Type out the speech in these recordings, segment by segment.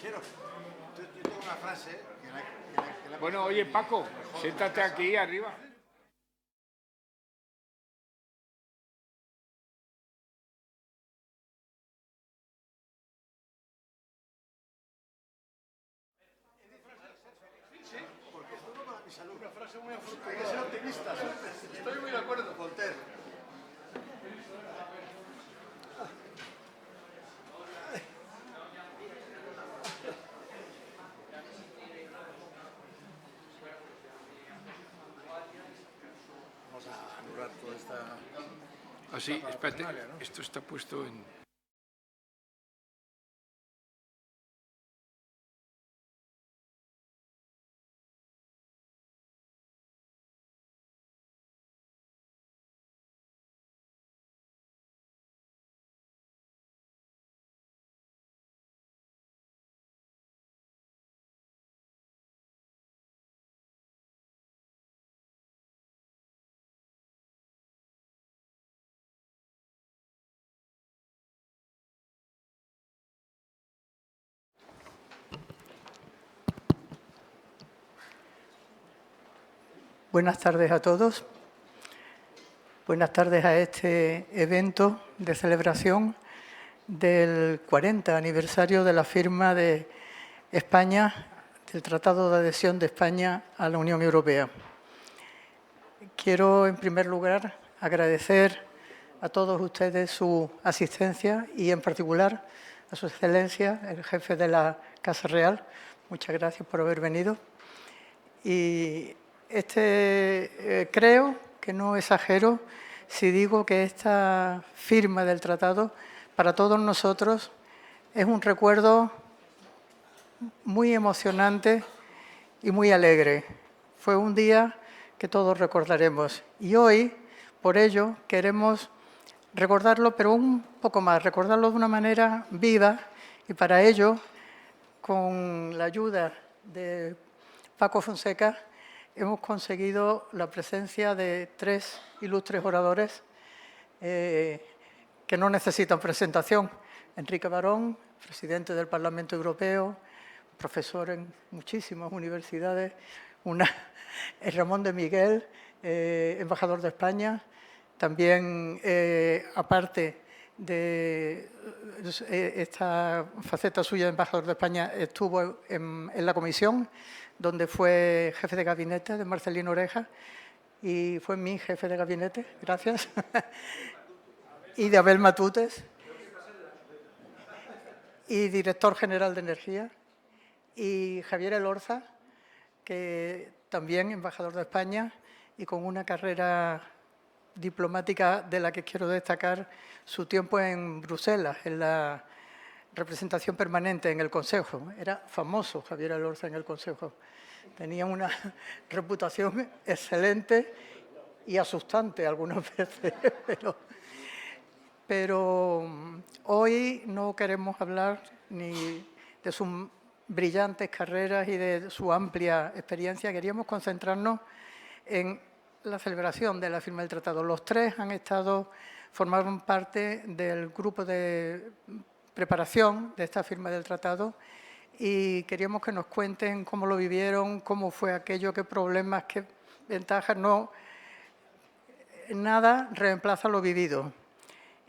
Quiero, yo tengo una frase que la Bueno, oye, Paco, siéntate aquí arriba. porque es bueno para mi salud. Una frase muy afortunada. Hay que ser optimista. Estoy muy de acuerdo. Voltaire. Vamos a anular toda esta... Así, espérate, esto está puesto en... Buenas tardes a todos. Buenas tardes a este evento de celebración del 40 aniversario de la firma de España, del Tratado de Adhesión de España a la Unión Europea. Quiero, en primer lugar, agradecer a todos ustedes su asistencia y, en particular, a su excelencia, el jefe de la Casa Real. Muchas gracias por haber venido. Y creo que no exagero si digo que esta firma del tratado para todos nosotros es un recuerdo muy emocionante y muy alegre. Fue un día que todos recordaremos. Y hoy, por ello, queremos recordarlo, pero un poco más, recordarlo de una manera viva, y para ello, con la ayuda de Paco Fonseca, hemos conseguido la presencia de 3 ilustres oradores que no necesitan presentación. Enrique Barón, presidente del Parlamento Europeo, profesor en muchísimas universidades. Ramón de Miguel, embajador de España. También, aparte de esta faceta suya de embajador de España, estuvo en la comisión, donde fue jefe de gabinete de Marcelino Oreja, y fue mi jefe de gabinete, gracias, y de Abel Matutes, y director general de Energía, y Javier Elorza, que también embajador de España y con una carrera diplomática de la que quiero destacar su tiempo en Bruselas, en la representación permanente en el Consejo. Era famoso Javier Elorza en el Consejo. Tenía una reputación excelente y asustante algunas veces, pero hoy no queremos hablar ni de sus brillantes carreras y de su amplia experiencia. Queríamos concentrarnos en la celebración de la firma del tratado. Los 3 formaron parte del grupo de preparación de esta firma del tratado, y queríamos que nos cuenten cómo lo vivieron, cómo fue aquello, qué problemas, qué ventajas. No, nada reemplaza lo vivido.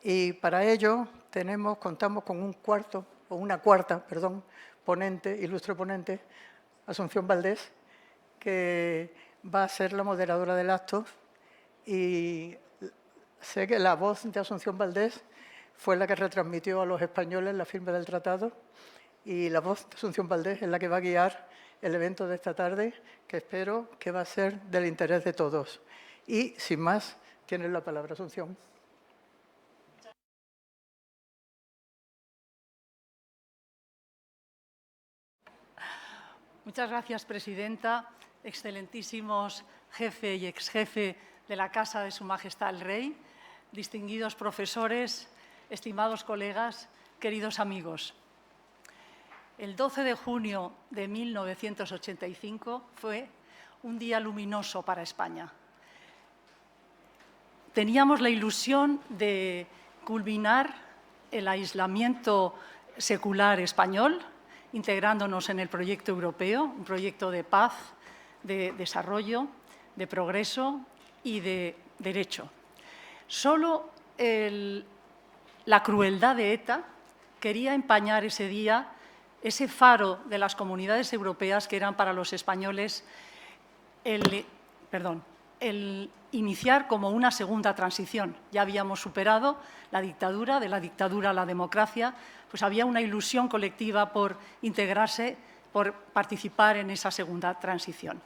Y para ello contamos con una cuarta ponente, ilustre ponente, Asunción Valdés, que va a ser la moderadora del acto. Y sé que la voz de Asunción Valdés fue la que retransmitió a los españoles la firma del tratado, y la voz de Asunción Valdés es la que va a guiar el evento de esta tarde, que espero que va a ser del interés de todos. Y, sin más, tienes la palabra, Asunción. Muchas gracias, presidenta. Excelentísimos jefe y exjefe de la Casa de Su Majestad el Rey, distinguidos profesores, estimados colegas, queridos amigos. El 12 de junio de 1985 fue un día luminoso para España. Teníamos la ilusión de culminar el aislamiento secular español, integrándonos en el proyecto europeo, un proyecto de paz, de desarrollo, de progreso y de derecho. Solo la crueldad de ETA quería empañar ese día ese faro de las comunidades europeas que eran para los españoles el iniciar como una segunda transición. Ya habíamos superado la dictadura, de la dictadura a la democracia, pues había una ilusión colectiva por integrarse, por participar en esa segunda transición.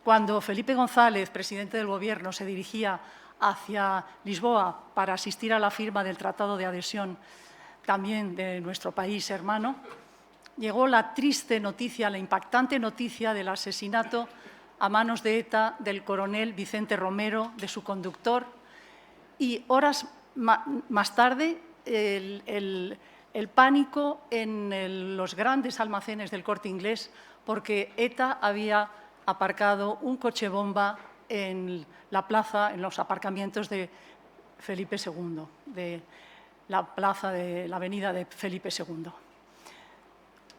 Cuando Felipe González, presidente del Gobierno, se dirigía hacia Lisboa para asistir a la firma del Tratado de Adhesión también de nuestro país hermano, llegó la triste noticia, la impactante noticia del asesinato a manos de ETA del coronel Vicente Romero, de su conductor, y horas más tarde el pánico en los grandes almacenes del Corte Inglés porque ETA había aparcado un coche bomba en la plaza, en los aparcamientos de Felipe II, de la plaza de la avenida de Felipe II.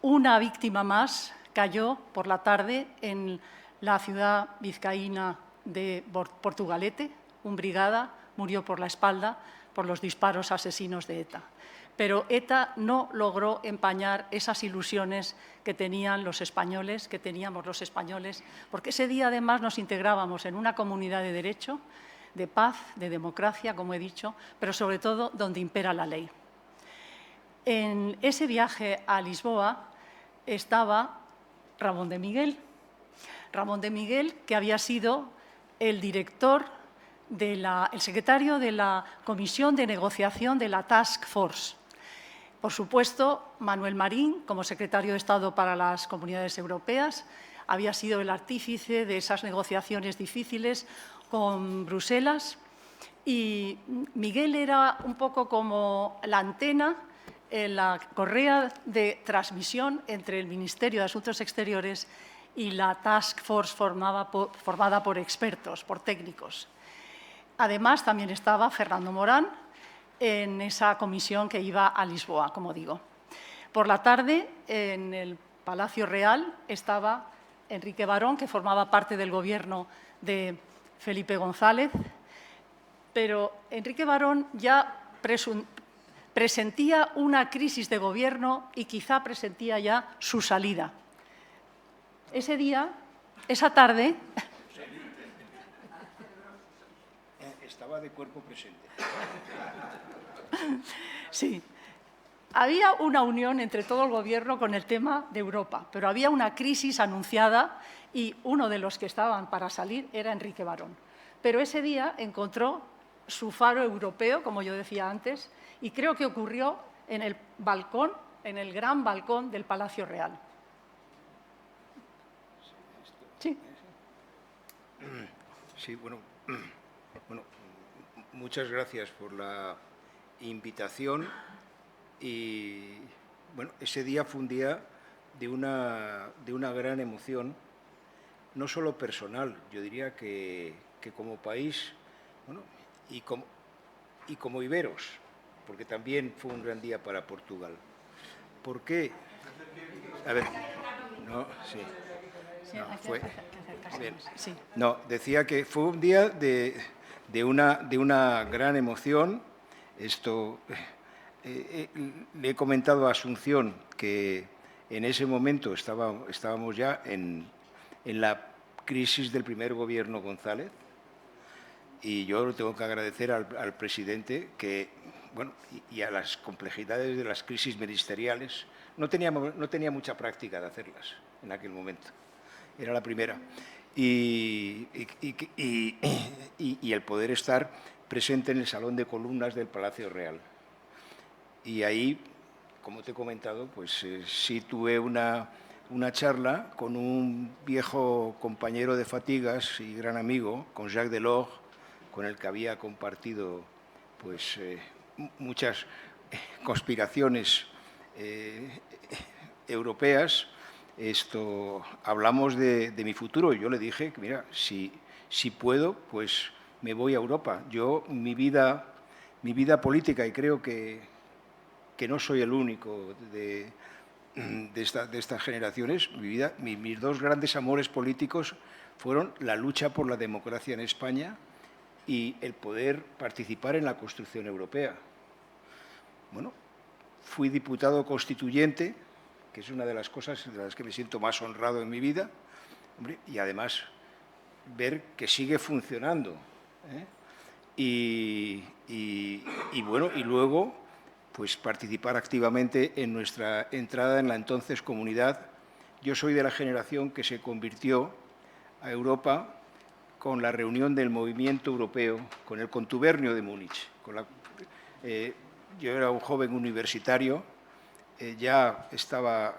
Una víctima más cayó por la tarde en la ciudad vizcaína de Portugalete. Un brigada murió por la espalda por los disparos asesinos de ETA. Pero ETA no logró empañar esas ilusiones que tenían los españoles, que teníamos los españoles, porque ese día además nos integrábamos en una comunidad de derecho, de paz, de democracia, como he dicho, pero sobre todo donde impera la ley. En ese viaje a Lisboa estaba Ramón de Miguel. Ramón de Miguel, que había sido el director, el secretario de la Comisión de Negociación de la Task Force. Por supuesto, Manuel Marín, como secretario de Estado para las Comunidades Europeas, había sido el artífice de esas negociaciones difíciles con Bruselas. Y Miguel era un poco como la antena, la correa de transmisión entre el Ministerio de Asuntos Exteriores y la Task Force formada por expertos, por técnicos. Además, también estaba Fernando Morán en esa comisión que iba a Lisboa, como digo. Por la tarde, en el Palacio Real, estaba Enrique Barón, que formaba parte del gobierno de Felipe González, pero Enrique Barón ya presentía una crisis de gobierno y quizá presentía ya su salida. Ese día, esa tarde… Estaba de cuerpo presente. Sí. Había una unión entre todo el Gobierno con el tema de Europa, pero había una crisis anunciada y uno de los que estaban para salir era Enrique Barón. Pero ese día encontró su faro europeo, como yo decía antes, y creo que ocurrió en el balcón, en el gran balcón del Palacio Real. Sí. Sí, bueno, muchas gracias por la invitación y, bueno, ese día fue un día de una gran emoción, no solo personal, yo diría que como país, bueno, y como iberos, porque también fue un gran día para Portugal. ¿Por qué? A ver, no, sí. No, fue, bien. No, decía que fue un día de una gran emoción. Esto le he comentado a Asunción que en ese momento estábamos ya en la crisis del primer gobierno González y yo lo tengo que agradecer al presidente que, bueno, y a las complejidades de las crisis ministeriales, no tenía mucha práctica de hacerlas en aquel momento. Era la primera. Y el poder estar presente en el Salón de Columnas del Palacio Real. Y ahí, como te he comentado, pues sí tuve una charla con un viejo compañero de fatigas y gran amigo, con Jacques Delors, con el que había compartido pues, muchas conspiraciones europeas. Hablamos de mi futuro. Yo le dije que, mira, si puedo, pues me voy a Europa. Yo, mi vida política, y creo que que no soy el único de estas generaciones. Mis dos grandes amores políticos fueron la lucha por la democracia en España y el poder participar en la construcción europea. Bueno, fui diputado constituyente, que es una de las cosas de las que me siento más honrado en mi vida, hombre, y además ver que sigue funcionando, ¿eh? Y luego pues participar activamente en nuestra entrada en la entonces comunidad. Yo soy de la generación que se convirtió a Europa con la reunión del movimiento europeo, con el contubernio de Múnich. Yo era un joven universitario, ya estaba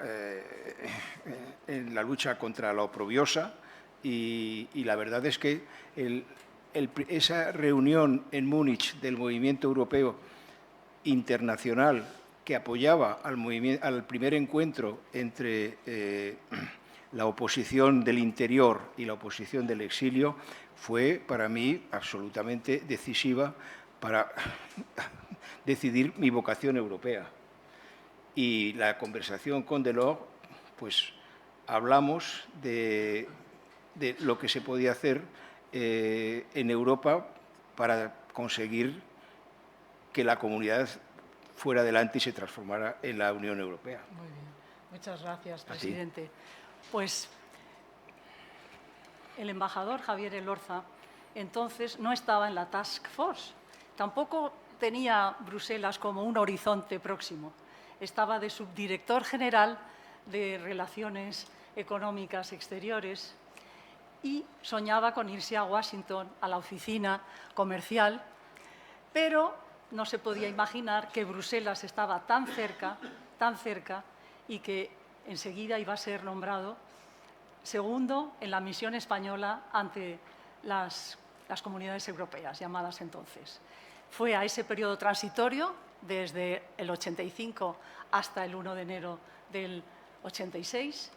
en la lucha contra la oprobiosa y la verdad es que esa reunión en Múnich del movimiento europeo internacional que apoyaba al primer encuentro entre la oposición del interior y la oposición del exilio fue para mí absolutamente decisiva para decidir mi vocación europea. Y la conversación con Delors, pues hablamos de lo que se podía hacer en Europa para conseguir que la comunidad fuera adelante y se transformara en la Unión Europea. Muy bien. Muchas gracias, presidente. Pues el embajador Javier Elorza entonces no estaba en la Task Force, tampoco tenía Bruselas como un horizonte próximo. Estaba de subdirector general de Relaciones Económicas Exteriores y soñaba con irse a Washington, a la oficina comercial, pero no se podía imaginar que Bruselas estaba tan cerca, y que enseguida iba a ser nombrado segundo en la misión española ante las comunidades europeas, llamadas entonces. Fue a ese periodo transitorio, desde el 85 hasta el 1 de enero del 86,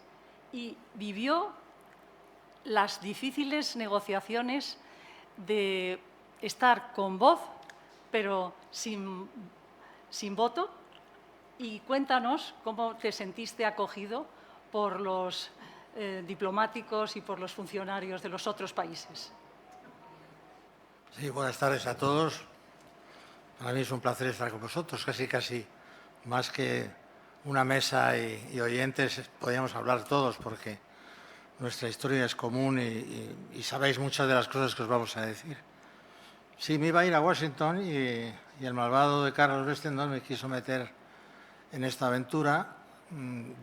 y vivió las difíciles negociaciones de estar con voz, pero sin voto. Y cuéntanos cómo te sentiste acogido por los diplomáticos y por los funcionarios de los otros países. Sí, buenas tardes a todos. Para mí es un placer estar con vosotros, casi más que una mesa y oyentes, podríamos hablar todos porque nuestra historia es común y sabéis muchas de las cosas que os vamos a decir. Sí, me iba a ir a Washington y el malvado de Carlos Westendorf me quiso meter en esta aventura.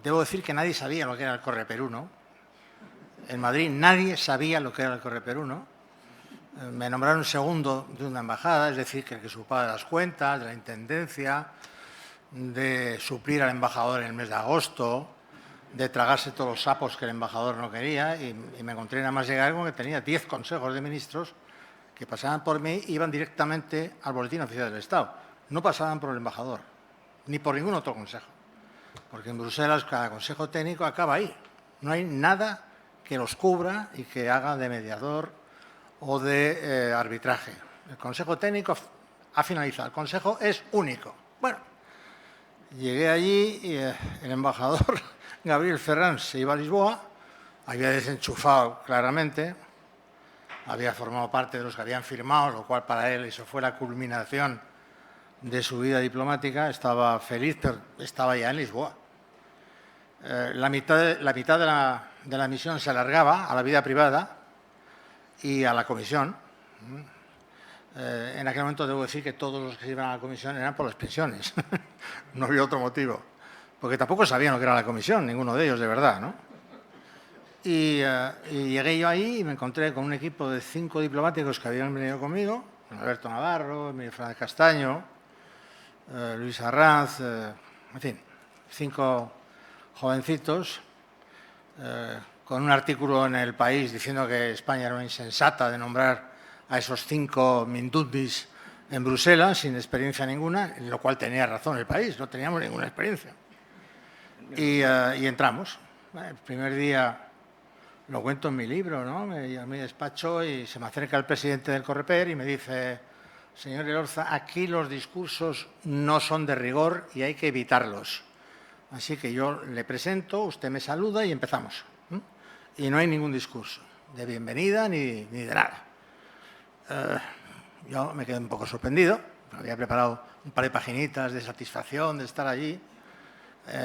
Debo decir que nadie sabía lo que era el Correperú, ¿no? En Madrid nadie sabía lo que era el Correperú, ¿no? Me nombraron segundo de una embajada, es decir, que el que supa de las cuentas, de la intendencia, de suplir al embajador en el mes de agosto, de tragarse todos los sapos que el embajador no quería, y me encontré nada más llegar con que tenía 10 consejos de ministros que pasaban por mí e iban directamente al Boletín Oficial del Estado. No pasaban por el embajador, ni por ningún otro consejo, porque en Bruselas cada consejo técnico acaba ahí. No hay nada que los cubra y que haga de mediador o de arbitraje. El consejo técnico ha finalizado, el consejo es único. Bueno, llegué allí y el embajador Gabriel Ferrán se iba a Lisboa, había desenchufado claramente, había formado parte de los que habían firmado, lo cual para él eso fue la culminación de su vida diplomática, estaba feliz, pero estaba ya en Lisboa. La mitad de la misión se alargaba a la vida privada y a la comisión. En aquel momento debo decir que todos los que se iban a la comisión eran por las pensiones. No había otro motivo. Porque tampoco sabían lo que era la comisión, ninguno de ellos, de verdad, ¿no? Y llegué yo ahí y me encontré con un equipo de 5 diplomáticos que habían venido conmigo, Alberto Navarro, Emilio Fernández Castaño, Luis Arranz, en fin, 5 jovencitos, con un artículo en El País diciendo que España era una insensata de nombrar a esos 5 mindundis en Bruselas sin experiencia ninguna, en lo cual tenía razón El País, no teníamos ninguna experiencia. Y entramos. El primer día, lo cuento en mi libro, ¿no? Me despacho y se me acerca el presidente del Correper y me dice: señor Elorza, aquí los discursos no son de rigor y hay que evitarlos. Así que yo le presento, usted me saluda y empezamos. Y no hay ningún discurso de bienvenida ni de nada. Yo me quedé un poco sorprendido. Había preparado un par de paginitas de satisfacción de estar allí,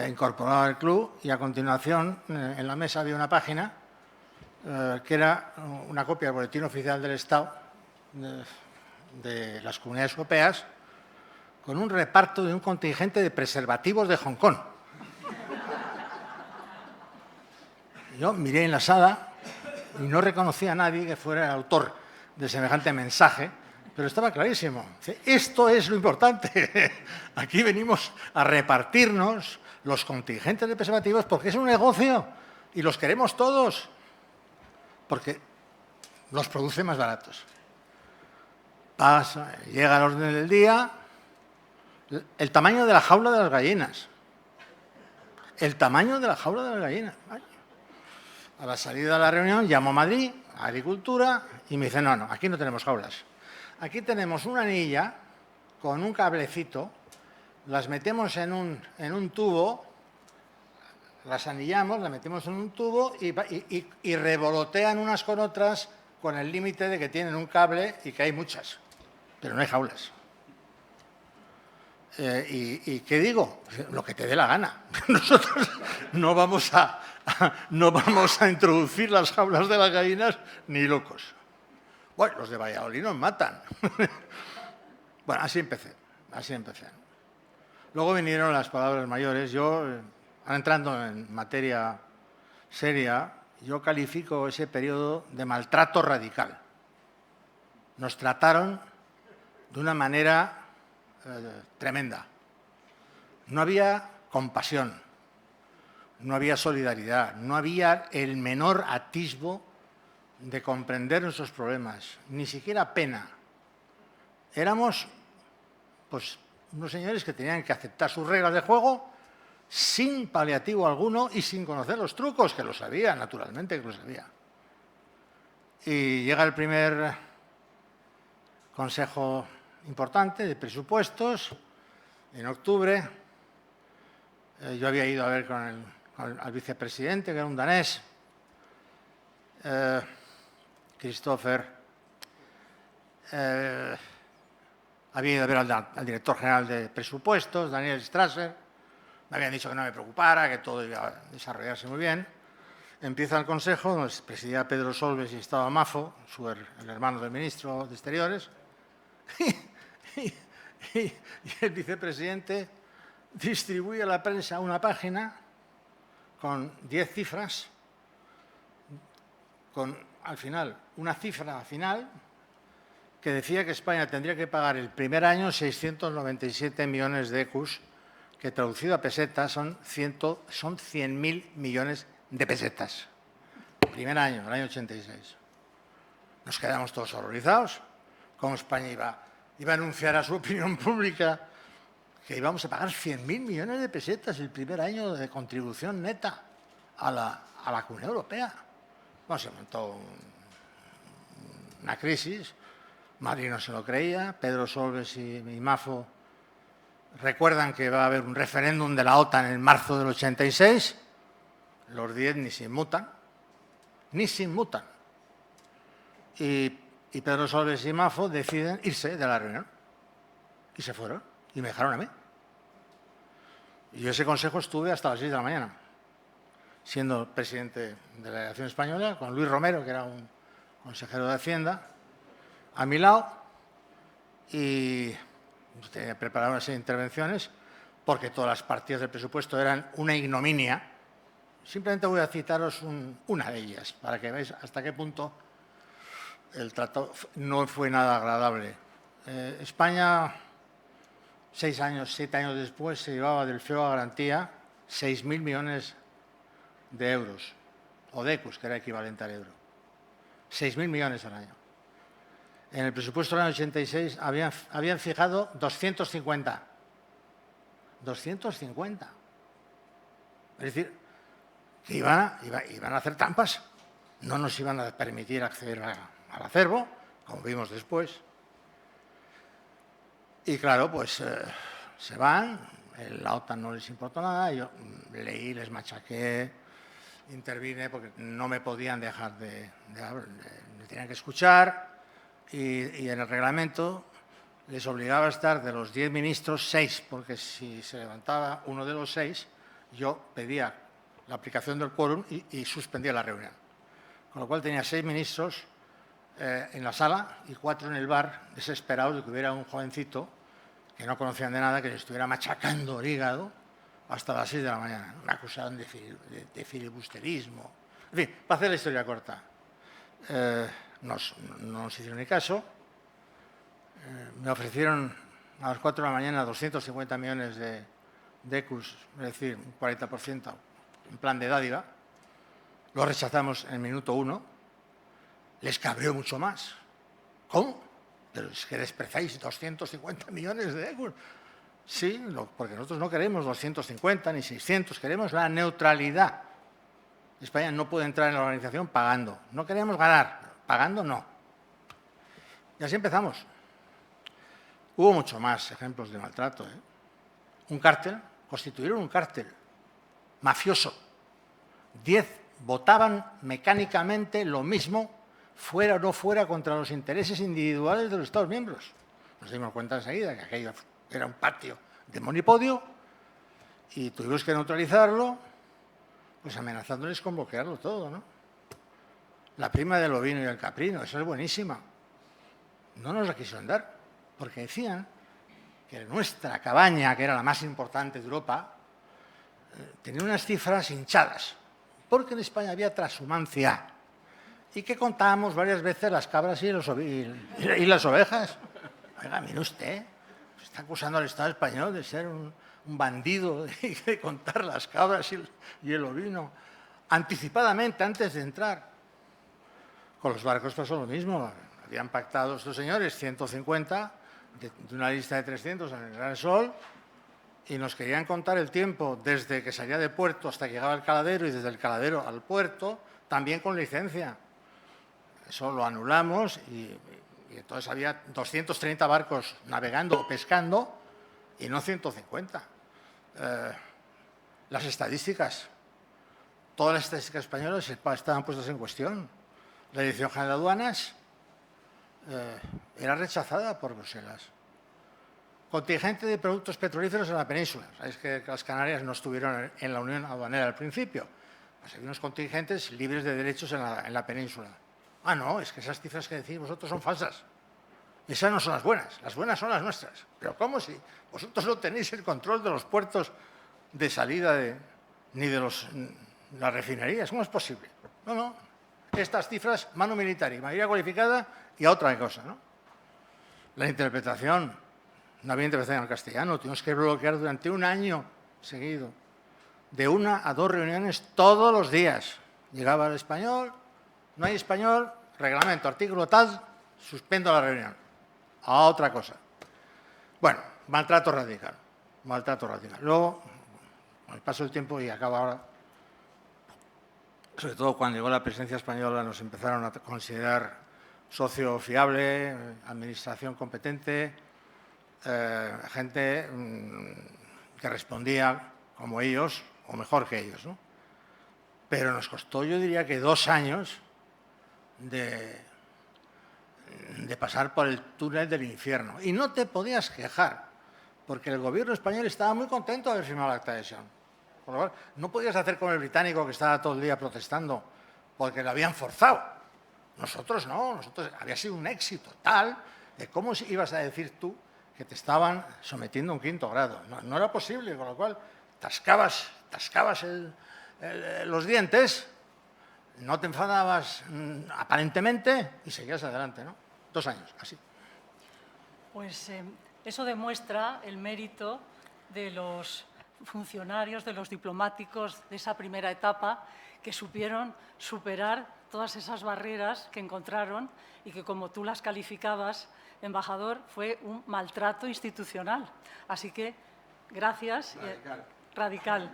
incorporado al club, y a continuación en la mesa había una página que era una copia del Boletín Oficial del Estado de las Comunidades Europeas con un reparto de un contingente de preservativos de Hong Kong. Yo miré en la sala y no reconocía a nadie que fuera el autor de semejante mensaje, pero estaba clarísimo. Esto es lo importante. Aquí venimos a repartirnos los contingentes de preservativos porque es un negocio y los queremos todos, porque los produce más baratos. Pasa, llega al orden del día, el tamaño de la jaula de las gallinas. El tamaño de la jaula de las gallinas. A la salida de la reunión llamo a Madrid, a Agricultura, y me dicen, no, aquí no tenemos jaulas. Aquí tenemos una anilla con un cablecito, las metemos en un tubo, las anillamos, las metemos en un tubo y revolotean unas con otras con el límite de que tienen un cable y que hay muchas, pero no hay jaulas. ¿Y qué digo? Lo que te dé la gana. Nosotros no vamos a introducir las jaulas de las gallinas ni locos. Bueno, los de Valladolid nos matan. Bueno, así empecé. Luego vinieron las palabras mayores. Yo, ahora entrando en materia seria, yo califico ese periodo de maltrato radical. Nos trataron de una manera tremenda. No había compasión, no había solidaridad, no había el menor atisbo de comprender nuestros problemas, ni siquiera pena. Éramos, pues, unos señores que tenían que aceptar sus reglas de juego sin paliativo alguno y sin conocer los trucos, que lo sabía, naturalmente que lo sabía. Y llega el primer consejo importante de presupuestos en octubre. Yo había ido a ver al vicepresidente, que era un danés, Christopher. Había ido a ver al director general de presupuestos, Daniel Strasser. Me habían dicho que no me preocupara, que todo iba a desarrollarse muy bien. Empieza el consejo, donde presidía Pedro Solbes y estaba Mafo, el hermano del ministro de Exteriores. Y el vicepresidente distribuye a la prensa una página con 10 cifras, con al final una cifra final que decía que España tendría que pagar el primer año 697 millones de ecus, que traducido a pesetas son 100.000 millones de pesetas. Primer año, el año 86. Nos quedamos todos horrorizados. ¿Cómo España iba a anunciar a su opinión pública que íbamos a pagar 100.000 millones de pesetas el primer año de contribución neta a la Comunidad Europea? Bueno, se montó una crisis. Madrid no se lo creía. Pedro Solbes y Mafo recuerdan que va a haber un referéndum de la OTAN en marzo del 86. Los 10 ni se inmutan. Y Pedro Solbes y Mafo deciden irse de la reunión. Y se fueron. Y me dejaron a mí. Y yo ese consejo estuve hasta las 6 de la mañana, siendo presidente de la delegación española, con Luis Romero, que era un consejero de Hacienda, a mi lado, y tenía preparado una serie de intervenciones, porque todas las partidas del presupuesto eran una ignominia. Simplemente voy a citaros una de ellas, para que veáis hasta qué punto el tratado no fue nada agradable. España, 7 años después, se llevaba del FEO a garantía 6.000 millones de euros, o de ecus, que era equivalente al euro. 6.000 millones al año. En el presupuesto del año 86 habían fijado 250. 250. Es decir, que iban a hacer trampas. No nos iban a permitir acceder al acervo, como vimos después. Y claro, pues se van, la OTAN no les importó nada, yo leí, les machaqué, intervine porque no me podían dejar me tenían que escuchar y en el reglamento les obligaba a estar de los 10 ministros 6, porque si se levantaba uno de los 6, yo pedía la aplicación del quórum y suspendía la reunión. Con lo cual tenía 6 ministros en la sala y 4 en el bar, desesperados de que hubiera un jovencito que no conocían de nada, que les estuviera machacando el hígado hasta las 6 de la mañana. Me acusaron de filibusterismo. En fin, para hacer la historia corta, no nos hicieron ni caso. Me ofrecieron a las 4 de la mañana 250 millones de ecus, es decir, un 40% en plan de dádiva. Lo rechazamos en el minuto 1. Les cabreó mucho más. ¿Cómo? Pero es que despreciáis 250 millones de ecus. Sí, porque nosotros no queremos 250 ni 600, queremos la neutralidad. España no puede entrar en la organización pagando. No queremos ganar, pagando no. Y así empezamos. Hubo mucho más ejemplos de maltrato. Un cártel, constituyeron un cártel mafioso. 10 votaban mecánicamente lo mismo, fuera o no fuera, contra los intereses individuales de los Estados miembros. Nos dimos cuenta enseguida que aquello era un patio de monipodio y tuvimos que neutralizarlo, pues amenazándoles con bloquearlo todo, ¿no? La prima del ovino y el caprino, esa es buenísima. No nos la quisieron dar, porque decían que nuestra cabaña, que era la más importante de Europa, tenía unas cifras hinchadas, porque en España había trashumancia y que contábamos varias veces las cabras y las ovejas. Oiga, mire usted, está acusando al Estado español de ser un bandido, de contar las cabras y el ovino anticipadamente, antes de entrar. Con los barcos pasó lo mismo. Habían pactado estos señores 150 de una lista de 300 en el Gran Sol y nos querían contar el tiempo desde que salía de puerto hasta que llegaba al caladero y desde el caladero al puerto, también con licencia. Eso lo anulamos y entonces había 230 barcos navegando o pescando y no 150. Las estadísticas, todas las estadísticas españolas estaban puestas en cuestión. La Dirección General de Aduanas era rechazada por Bruselas. Contingente de productos petrolíferos en la península. Sabéis que las Canarias no estuvieron en la Unión Aduanera al principio. Pues hay unos contingentes libres de derechos en la península. Ah, no, es que esas cifras que decís vosotros son falsas. Esas no son las buenas son las nuestras. Pero ¿cómo si vosotros no tenéis el control de los puertos de salida ni de las refinerías? ¿Cómo es posible? No. Estas cifras, mano militar y mayoría cualificada y a otra cosa, ¿no? La interpretación, no había interpretación en castellano, tuvimos que bloquear durante un año seguido, de 1 a 2 reuniones todos los días. Llegaba el español, no hay español, reglamento, artículo tal, suspendo la reunión. A otra cosa. Bueno, maltrato radical. Luego, con el paso del tiempo, y acaba ahora, sobre todo cuando llegó la presidencia española, nos empezaron a considerar socio fiable, administración competente, gente que respondía como ellos o mejor que ellos, ¿no? Pero nos costó, yo diría que 2 años de pasar por el túnel del infierno. Y no te podías quejar, porque el gobierno español estaba muy contento de haber firmado el acta de adhesión. Por lo cual, no podías hacer como el británico que estaba todo el día protestando porque lo habían forzado. Nosotros no, había sido un éxito tal de cómo ibas a decir tú que te estaban sometiendo a un 5º grado. No era posible, con lo cual tascabas los dientes, no te enfadabas aparentemente y seguías adelante, ¿no? 2 años, así. Pues eso demuestra el mérito de los funcionarios, de los diplomáticos de esa primera etapa que supieron superar todas esas barreras que encontraron y que, como tú las calificabas, embajador, fue un maltrato institucional. Así que gracias. Radical.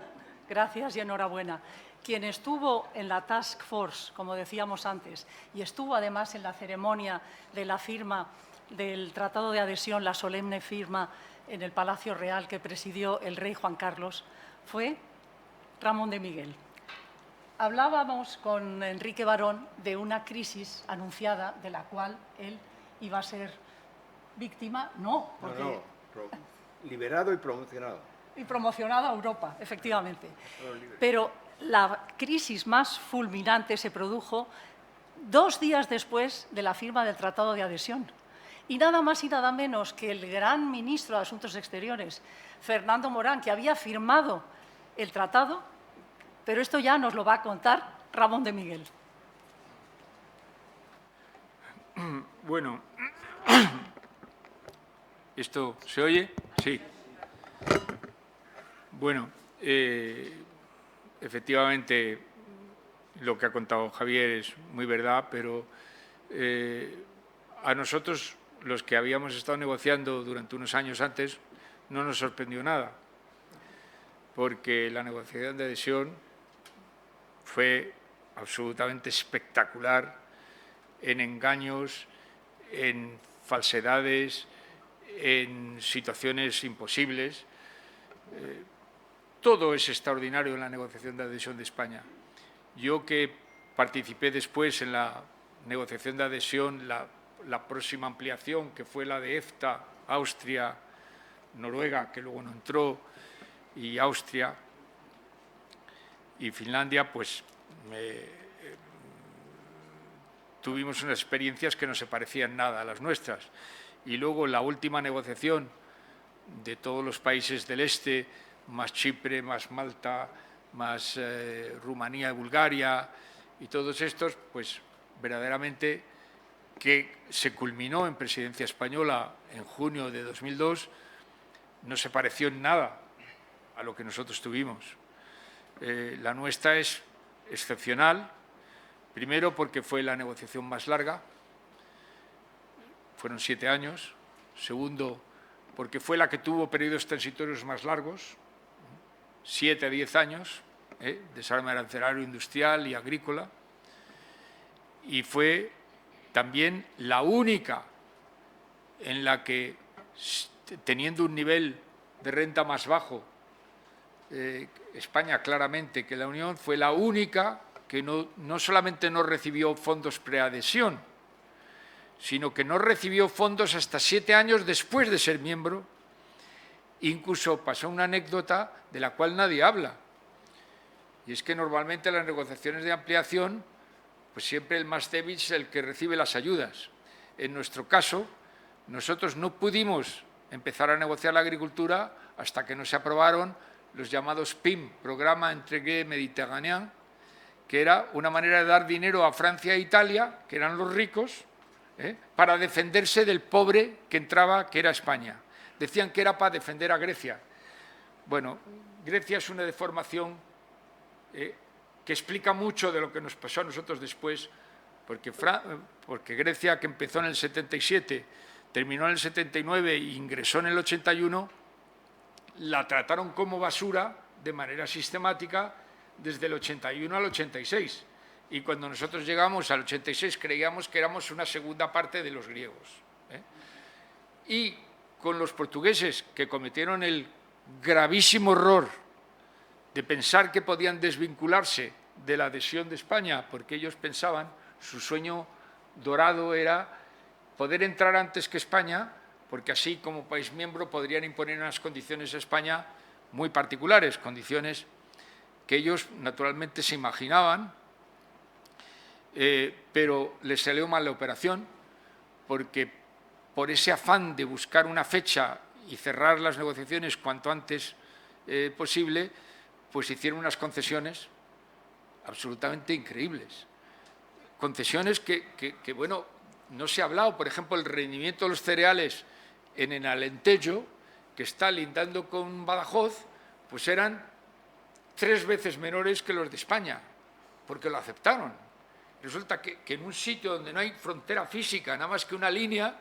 Gracias y enhorabuena. Quien estuvo en la Task Force, como decíamos antes, y estuvo además en la ceremonia de la firma del Tratado de Adhesión, la solemne firma en el Palacio Real que presidió el rey Juan Carlos, fue Ramón de Miguel. Hablábamos con Enrique Barón de una crisis anunciada de la cual él iba a ser víctima, no, porque... No, liberado y promocionado. Y promocionado a Europa, efectivamente. Pero la crisis más fulminante se produjo 2 días después de la firma del Tratado de Adhesión. Y nada más y nada menos que el gran ministro de Asuntos Exteriores, Fernando Morán, que había firmado el tratado, pero esto ya nos lo va a contar Ramón de Miguel. Bueno, ¿esto se oye? Sí. Bueno, efectivamente lo que ha contado Javier es muy verdad, pero a nosotros, los que habíamos estado negociando durante unos años antes, no nos sorprendió nada, porque la negociación de adhesión fue absolutamente espectacular en engaños, en falsedades, en situaciones imposibles. Todo es extraordinario en la negociación de adhesión de España. Yo, que participé después en la negociación de adhesión, la próxima ampliación, que fue la de EFTA, Austria, Noruega, que luego no entró, y Austria y Finlandia, pues tuvimos unas experiencias que no se parecían nada a las nuestras. Y luego la última negociación de todos los países del este, más Chipre, más Malta, más Rumanía y Bulgaria, y todos estos, pues verdaderamente, que se culminó en presidencia española en junio de 2002, no se pareció en nada a lo que nosotros tuvimos. La nuestra es excepcional, primero porque fue la negociación más larga, fueron 7 años. Segundo, porque fue la que tuvo periodos transitorios más largos, 7 a 10 años, desarme arancelario industrial y agrícola. Y fue también la única en la que, teniendo un nivel de renta más bajo, España claramente que la Unión, fue la única que no solamente no recibió fondos preadhesión, sino que no recibió fondos hasta 7 años después de ser miembro. Incluso pasó una anécdota de la cual nadie habla, y es que normalmente las negociaciones de ampliación, pues siempre el más débil es el que recibe las ayudas. En nuestro caso, nosotros no pudimos empezar a negociar la agricultura hasta que no se aprobaron los llamados PIM, Programa Intégré Méditerranéen, que era una manera de dar dinero a Francia e Italia, que eran los ricos, para defenderse del pobre que entraba, que era España. Decían que era para defender a Grecia. Bueno, Grecia es una deformación que explica mucho de lo que nos pasó a nosotros después, porque Grecia, que empezó en el 77, terminó en el 79 e ingresó en el 81, la trataron como basura de manera sistemática desde el 81 al 86. Y cuando nosotros llegamos al 86 creíamos que éramos una segunda parte de los griegos. Y con los portugueses, que cometieron el gravísimo error de pensar que podían desvincularse de la adhesión de España, porque ellos pensaban, su sueño dorado era poder entrar antes que España, porque así como país miembro podrían imponer unas condiciones a España muy particulares, condiciones que ellos naturalmente se imaginaban, pero les salió mal la operación, porque por ese afán de buscar una fecha y cerrar las negociaciones cuanto antes posible, pues hicieron unas concesiones absolutamente increíbles. Concesiones que bueno, no se ha hablado. Por ejemplo, el rendimiento de los cereales en el Alentejo, que está lindando con Badajoz, pues eran 3 veces menores que los de España, porque lo aceptaron. Resulta que en un sitio donde no hay frontera física, nada más que una línea,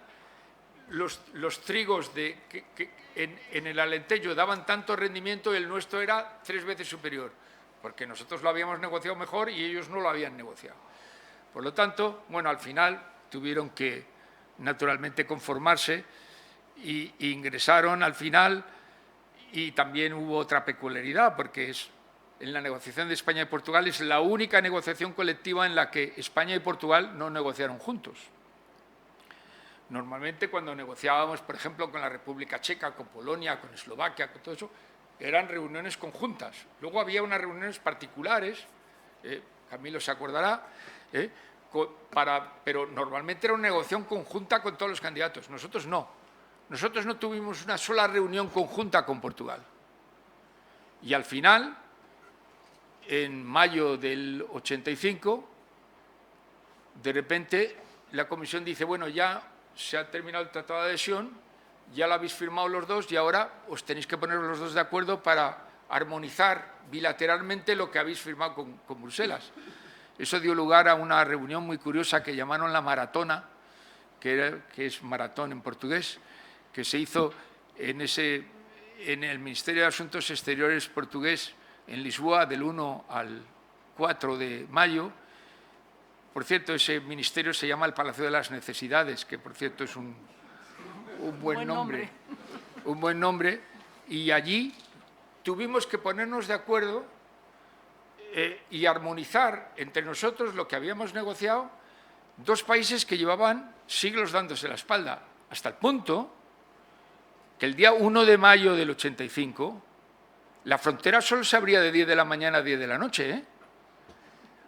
los trigos en el Alentejo daban tanto rendimiento y el nuestro era 3 veces superior, porque nosotros lo habíamos negociado mejor y ellos no lo habían negociado. Por lo tanto, bueno, al final tuvieron que naturalmente conformarse y ingresaron al final. Y también hubo otra peculiaridad, porque en la negociación de España y Portugal es la única negociación colectiva en la que España y Portugal no negociaron juntos. Normalmente cuando negociábamos, por ejemplo, con la República Checa, con Polonia, con Eslovaquia, con todo eso, eran reuniones conjuntas. Luego había unas reuniones particulares, Camilo se acordará, pero normalmente era una negociación conjunta con todos los candidatos. Nosotros no. Nosotros no tuvimos una sola reunión conjunta con Portugal. Y al final, en mayo del 85, de repente la Comisión dice, bueno, ya se ha terminado el tratado de adhesión, ya lo habéis firmado los dos y ahora os tenéis que poner los dos de acuerdo para armonizar bilateralmente lo que habéis firmado con Bruselas. Eso dio lugar a una reunión muy curiosa que llamaron la maratona, que es maratón en portugués, que se hizo en el Ministerio de Asuntos Exteriores portugués en Lisboa del 1 al 4 de mayo. Por cierto, ese ministerio se llama el Palacio de las Necesidades, que por cierto es un buen nombre. Un buen nombre. Y allí tuvimos que ponernos de acuerdo y armonizar entre nosotros lo que habíamos negociado, dos países que llevaban siglos dándose la espalda, hasta el punto que el día 1 de mayo del 85 la frontera solo se abría de 10 de la mañana a 10 de la noche, ¿eh?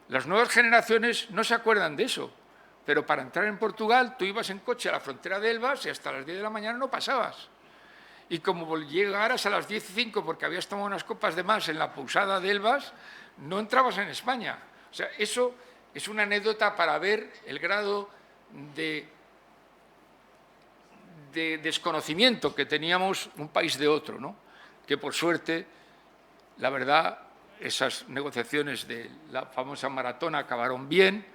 Las nuevas generaciones no se acuerdan de eso, pero para entrar en Portugal tú ibas en coche a la frontera de Elvas y hasta las 10 de la mañana no pasabas. Y como llegaras a las 10:05 porque habías tomado unas copas de más en la posada de Elvas, no entrabas en España. O sea, eso es una anécdota para ver el grado de desconocimiento que teníamos un país de otro, ¿no? Que por suerte, la verdad, esas negociaciones de la famosa maratona acabaron bien.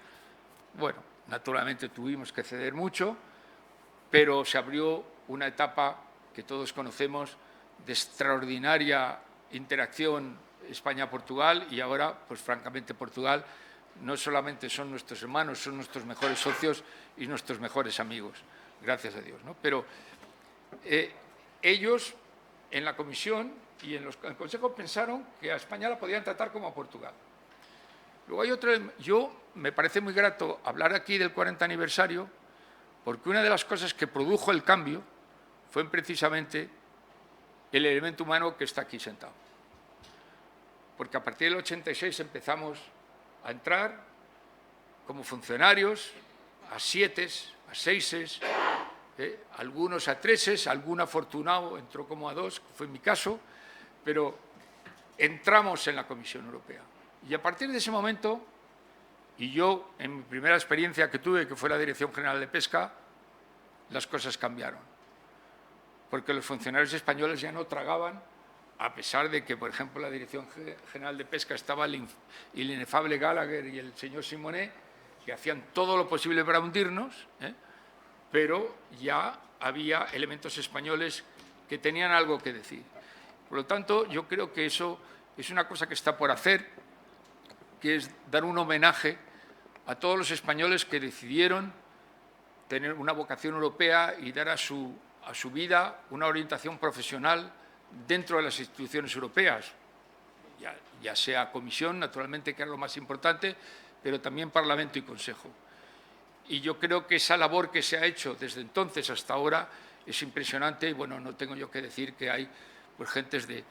Bueno, naturalmente tuvimos que ceder mucho, pero se abrió una etapa que todos conocemos de extraordinaria interacción España-Portugal, y ahora, pues francamente, Portugal no solamente son nuestros hermanos, son nuestros mejores socios y nuestros mejores amigos, gracias a Dios, ¿no? Pero ellos en la Comisión y en el Consejo pensaron que a España la podían tratar como a Portugal. Luego hay otro, me parece muy grato hablar aquí del 40 aniversario, porque una de las cosas que produjo el cambio fue precisamente el elemento humano que está aquí sentado. Porque a partir del 86 empezamos a entrar como funcionarios a 7, a 6, algunos a 3, algún afortunado entró como a 2, que fue mi caso, pero entramos en la Comisión Europea. Y a partir de ese momento, y yo en mi primera experiencia que tuve, que fue la Dirección General de Pesca, las cosas cambiaron. Porque los funcionarios españoles ya no tragaban, a pesar de que, por ejemplo, la Dirección General de Pesca estaba el inefable Gallagher y el señor Simonet, que hacían todo lo posible para hundirnos, pero ya había elementos españoles que tenían algo que decir. Por lo tanto, yo creo que eso es una cosa que está por hacer, que es dar un homenaje a todos los españoles que decidieron tener una vocación europea y dar a su vida una orientación profesional dentro de las instituciones europeas, ya sea Comisión, naturalmente, que era lo más importante, pero también Parlamento y Consejo. Y yo creo que esa labor que se ha hecho desde entonces hasta ahora es impresionante, y bueno, no tengo yo que decir que hay pues, gentes de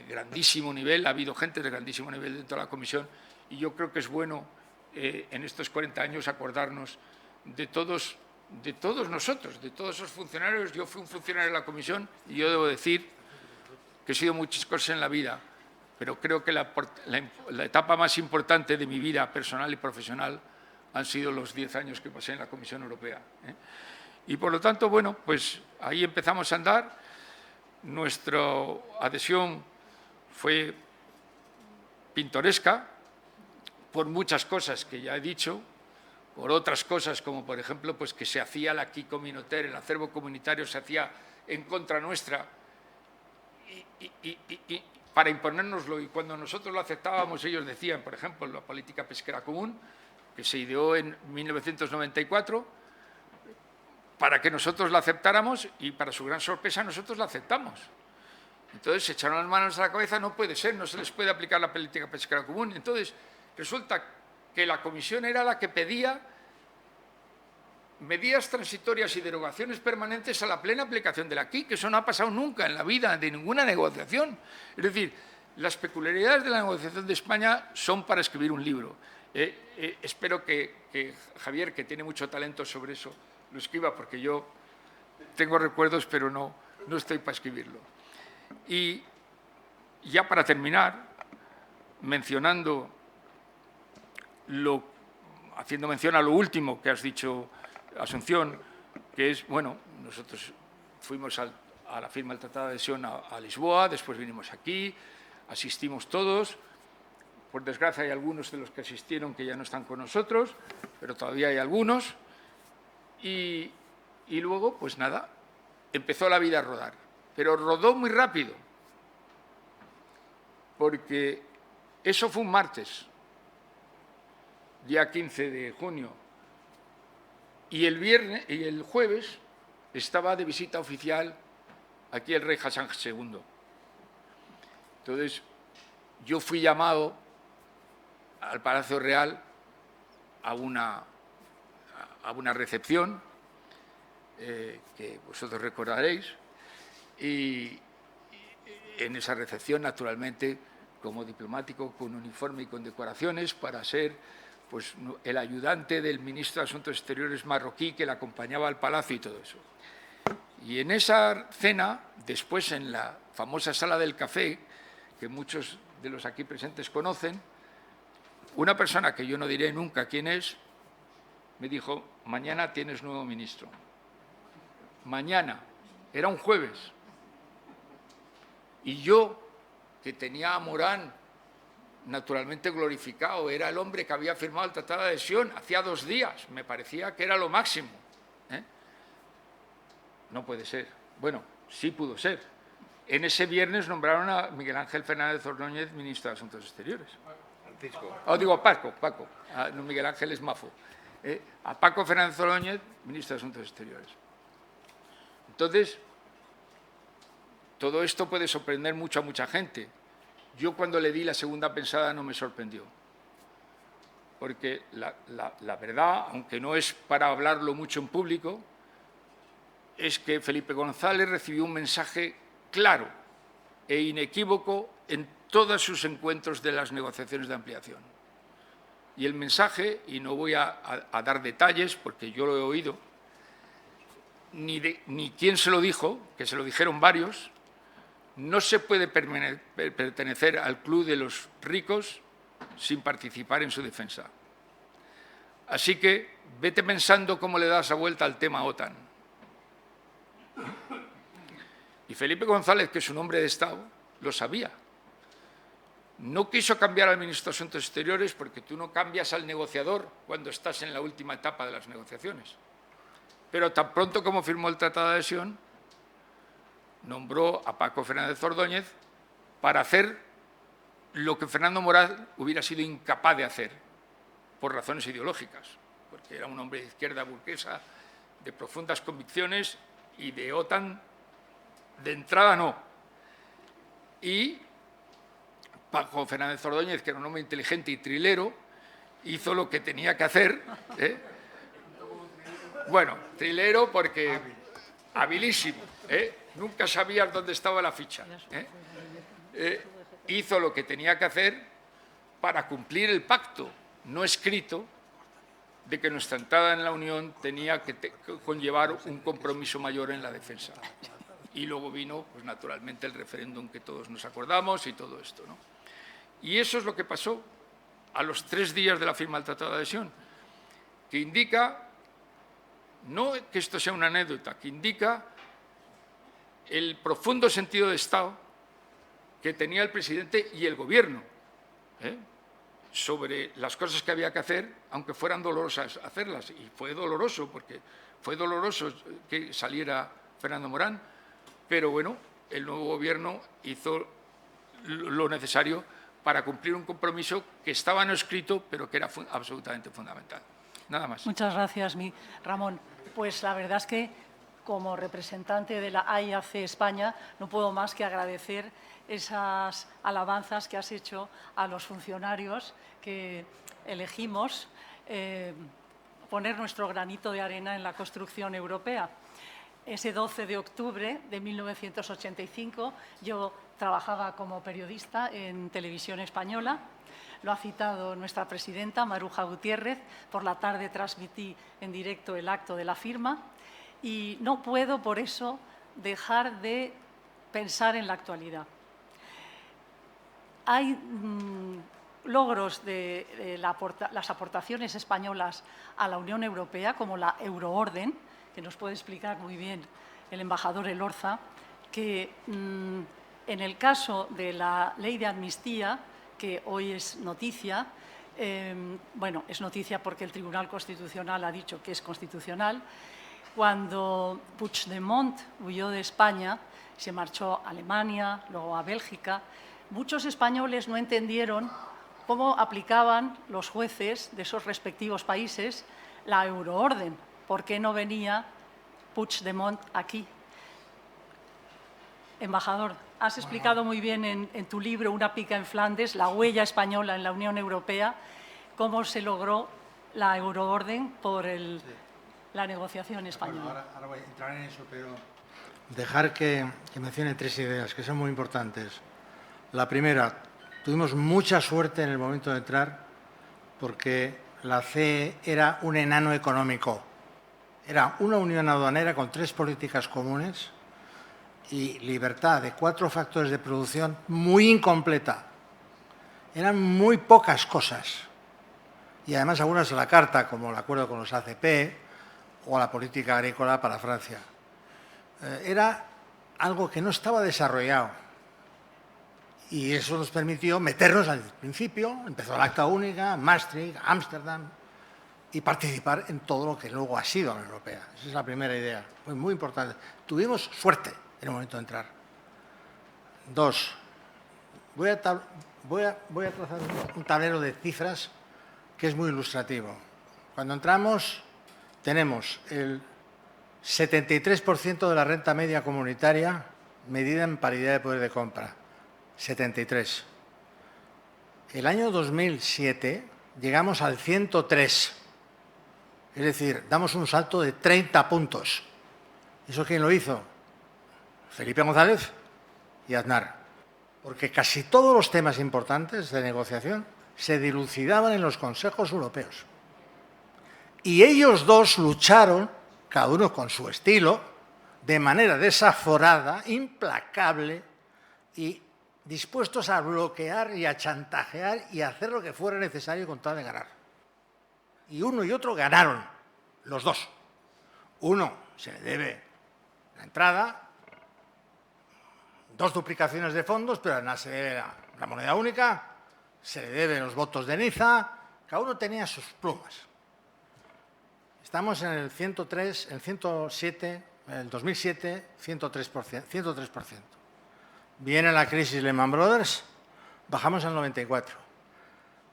grandísimo nivel, ha habido gente de grandísimo nivel dentro de la Comisión, y yo creo que es bueno en estos 40 años acordarnos de todos nosotros, de todos esos funcionarios. Yo fui un funcionario de la Comisión y yo debo decir que he sido muchas cosas en la vida, pero creo que la etapa más importante de mi vida personal y profesional han sido los 10 años que pasé en la Comisión Europea. Y por lo tanto, bueno, pues ahí empezamos a andar. Nuestra adhesión fue pintoresca por muchas cosas que ya he dicho, por otras cosas como, por ejemplo, pues que se hacía la acquis communautaire, el acervo comunitario se hacía en contra nuestra y para imponérnoslo, y cuando nosotros lo aceptábamos ellos decían, por ejemplo, la política pesquera común, que se ideó en 1994, para que nosotros la aceptáramos y, para su gran sorpresa, nosotros la aceptamos. Entonces se echaron las manos a la cabeza, no puede ser, no se les puede aplicar la política pesquera común. Entonces resulta que la Comisión era la que pedía medidas transitorias y derogaciones permanentes a la plena aplicación del acquis, que eso no ha pasado nunca en la vida de ninguna negociación. Es decir, las peculiaridades de la negociación de España son para escribir un libro. Espero que Javier, que tiene mucho talento sobre eso, lo escriba, porque yo tengo recuerdos, pero no estoy para escribirlo. Y ya para terminar, haciendo mención a lo último que has dicho, Asunción, que es, bueno, nosotros fuimos a la firma del Tratado de Adhesión a Lisboa, después vinimos aquí, asistimos todos. Por desgracia hay algunos de los que asistieron que ya no están con nosotros, pero todavía hay algunos. Y luego, pues nada, empezó la vida a rodar. Pero rodó muy rápido, porque eso fue un martes, día 15 de junio, y el jueves estaba de visita oficial aquí el rey Hassan II. Entonces, yo fui llamado al Palacio Real a una recepción que vosotros recordaréis, y en esa recepción, naturalmente, como diplomático, con uniforme y con decoraciones, para ser pues, el ayudante del ministro de Asuntos Exteriores marroquí que le acompañaba al palacio y todo eso. Y en esa cena, después en la famosa sala del café, que muchos de los aquí presentes conocen, una persona que yo no diré nunca quién es, me dijo: mañana tienes nuevo ministro. Mañana, era un jueves. Y yo, que tenía a Morán naturalmente glorificado, era el hombre que había firmado el Tratado de Adhesión hacía 2 días, me parecía que era lo máximo. No puede ser. Bueno, sí pudo ser. En ese viernes nombraron a Miguel Ángel Fernández Ordóñez ministro de Asuntos Exteriores. Digo a Paco. No, Miguel Ángel es Mafo. A Paco Fernández Ordóñez, ministro de Asuntos Exteriores. Entonces, todo esto puede sorprender mucho a mucha gente. Yo, cuando le di la segunda pensada, no me sorprendió. Porque la verdad, aunque no es para hablarlo mucho en público, es que Felipe González recibió un mensaje claro e inequívoco en todos sus encuentros de las negociaciones de ampliación. Y el mensaje, y no voy a dar detalles porque yo lo he oído, ni quién se lo dijo, que se lo dijeron varios: no se puede pertenecer al club de los ricos sin participar en su defensa. Así que vete pensando cómo le das la vuelta al tema OTAN. Y Felipe González, que es un hombre de Estado, lo sabía. No quiso cambiar al ministro de Asuntos Exteriores, porque tú no cambias al negociador cuando estás en la última etapa de las negociaciones. Pero tan pronto como firmó el Tratado de Adhesión, nombró a Paco Fernández Ordóñez para hacer lo que Fernando Morán hubiera sido incapaz de hacer, por razones ideológicas, porque era un hombre de izquierda burguesa, de profundas convicciones, y de OTAN de entrada no. Y Paco Fernández Ordóñez, que era un hombre inteligente y trilero, hizo lo que tenía que hacer. Bueno, trilero porque habilísimo, nunca sabías dónde estaba la ficha. Hizo lo que tenía que hacer para cumplir el pacto no escrito de que nuestra entrada en la Unión tenía que conllevar un compromiso mayor en la defensa. Y luego vino, pues naturalmente, el referéndum que todos nos acordamos y todo esto, ¿no? Y eso es lo que pasó a los 3 días de la firma del Tratado de Adhesión, que indica, no que esto sea una anécdota, que indica el profundo sentido de Estado que tenía el presidente y el Gobierno sobre las cosas que había que hacer, aunque fueran dolorosas hacerlas. Y fue doloroso, porque fue doloroso que saliera Fernando Morán, pero bueno, el nuevo Gobierno hizo lo necesario para cumplir un compromiso que estaba no escrito, pero que era absolutamente fundamental. Nada más. Muchas gracias, Ramón. Pues la verdad es que como representante de la AIAC España no puedo más que agradecer esas alabanzas que has hecho a los funcionarios que elegimos poner nuestro granito de arena en la construcción europea. Ese 12 de octubre de 1985 yo trabajaba como periodista en Televisión Española. Lo ha citado nuestra presidenta, Maruja Gutiérrez. Por la tarde transmití en directo el acto de la firma y no puedo, por eso, dejar de pensar en la actualidad. Hay logros de las aportaciones españolas a la Unión Europea, como la euroorden, que nos puede explicar muy bien el embajador Elorza, que en el caso de la ley de amnistía, que hoy es noticia, bueno, es noticia porque el Tribunal Constitucional ha dicho que es constitucional. Cuando Puigdemont huyó de España, se marchó a Alemania, luego a Bélgica, muchos españoles no entendieron cómo aplicaban los jueces de esos respectivos países la euroorden. ¿Por qué no venía Puigdemont aquí? Embajador, has explicado muy bien en tu libro Una pica en Flandes, la huella española en la Unión Europea, cómo se logró la euroorden por la negociación española. Ahora voy a entrar en eso, pero dejar que mencione tres ideas que son muy importantes. La primera, tuvimos mucha suerte en el momento de entrar porque la CE era un enano económico. Era una unión aduanera con 3 políticas comunes y libertad de 4 factores de producción muy incompleta. Eran muy pocas cosas. Y además algunas a la carta, como el acuerdo con los ACP o la política agrícola para Francia. Era algo que no estaba desarrollado. Y eso nos permitió meternos al principio, empezó la Acta Única, Maastricht, Ámsterdam, y participar en todo lo que luego ha sido la Unión Europea. Esa es la primera idea, fue muy importante. Tuvimos suerte en el momento de entrar. 2, voy a trazar un tablero de cifras que es muy ilustrativo. Cuando entramos tenemos el 73% de la renta media comunitaria medida en paridad de poder de compra. 73. El año 2007 llegamos al 103. Es decir, damos un salto de 30 puntos. ¿Eso quién lo hizo? Felipe González y Aznar. Porque casi todos los temas importantes de negociación se dilucidaban en los consejos europeos. Y ellos dos lucharon, cada uno con su estilo, de manera desaforada, implacable y dispuestos a bloquear y a chantajear y a hacer lo que fuera necesario con tal de ganar. Y uno y otro ganaron, los dos. Uno se le debe la entrada, 2 duplicaciones de fondos, pero además se debe la moneda única, se le deben los votos de Niza, cada uno tenía sus plumas. Estamos en el 103, el 107, en el 2007, 103%. Viene la crisis Lehman Brothers, bajamos al 94.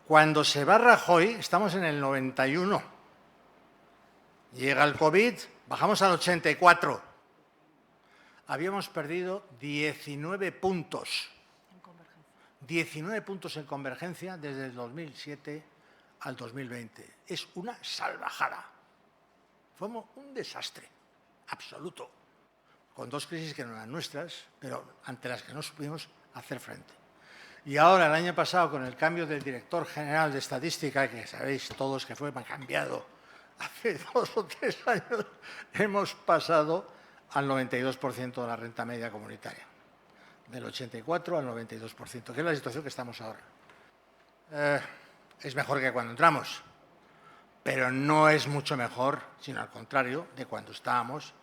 Cuando se va Rajoy, estamos en el 91. Llega el COVID, bajamos al 84. Habíamos perdido 19 puntos. 19 puntos en convergencia desde el 2007 al 2020. Es una salvajada. Fue un desastre absoluto, con 2 crisis que no eran nuestras, pero ante las que no supimos hacer frente. Y ahora, el año pasado, con el cambio del director general de Estadística, que sabéis todos que fue cambiado hace 2 o 3 años, hemos pasado al 92% de la renta media comunitaria, del 84 al 92%, que es la situación que estamos ahora. Es mejor que cuando entramos, pero no es mucho mejor, sino al contrario, de cuando estábamos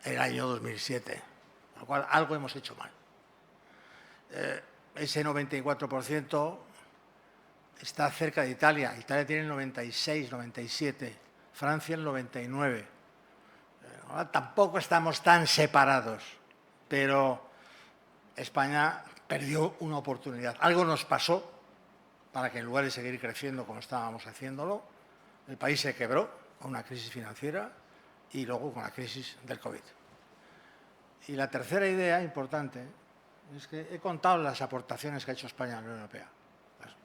en el año 2007, con lo cual algo hemos hecho mal. Ese 94% está cerca de Italia. Italia tiene el 96, 97, Francia el 99. Ahora tampoco estamos tan separados, pero España perdió una oportunidad. Algo nos pasó para que en lugar de seguir creciendo como estábamos haciéndolo, el país se quebró con una crisis financiera y luego con la crisis del COVID. Y la tercera idea importante es que he contado las aportaciones que ha hecho España a la Unión Europea.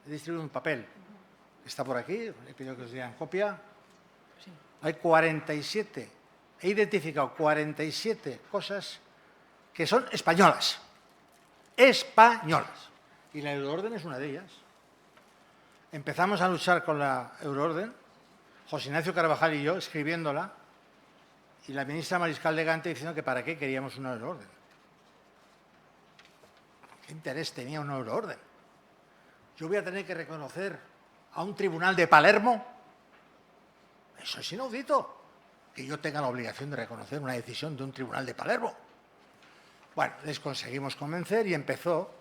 He distribuido un papel que está por aquí, he pedido que os dieran copia. Sí. Hay 47, he identificado 47 cosas que son españolas. Españolas. Y la euroorden es una de ellas. Empezamos a luchar con la euroorden, José Ignacio Carvajal y yo escribiéndola, y la ministra Mariscal de Gante diciendo que para qué queríamos una euroorden. ¿Qué interés tenía una euroorden? Yo voy a tener que reconocer a un tribunal de Palermo. Eso es inaudito, que yo tenga la obligación de reconocer una decisión de un tribunal de Palermo. Bueno, les conseguimos convencer y empezó.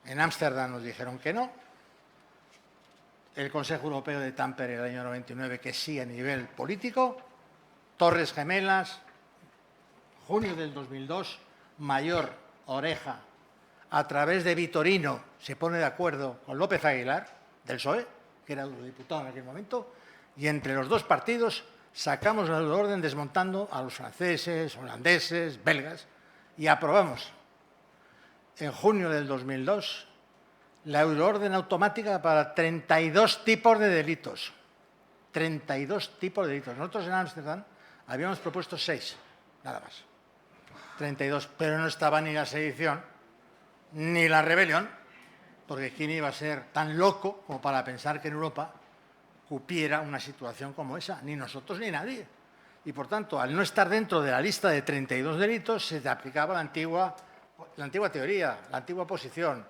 En Ámsterdam nos dijeron que no. El Consejo Europeo de Tampere el año 99 que sí a nivel político. Torres Gemelas, junio del 2002, Mayor Oreja, a través de Vitorino, se pone de acuerdo con López Aguilar, del PSOE, que era eurodiputado en aquel momento, y entre los dos partidos sacamos la orden desmontando a los franceses, holandeses, belgas, y aprobamos en junio del 2002 la euroorden automática para 32 tipos de delitos. 32 tipos de delitos. Nosotros en Ámsterdam habíamos propuesto 6, nada más. 32, pero no estaba ni la sedición ni la rebelión, porque ¿quién iba a ser tan loco como para pensar que en Europa cupiera una situación como esa? Ni nosotros ni nadie. Y, por tanto, al no estar dentro de la lista de 32 delitos, se aplicaba la antigua teoría, la antigua posición,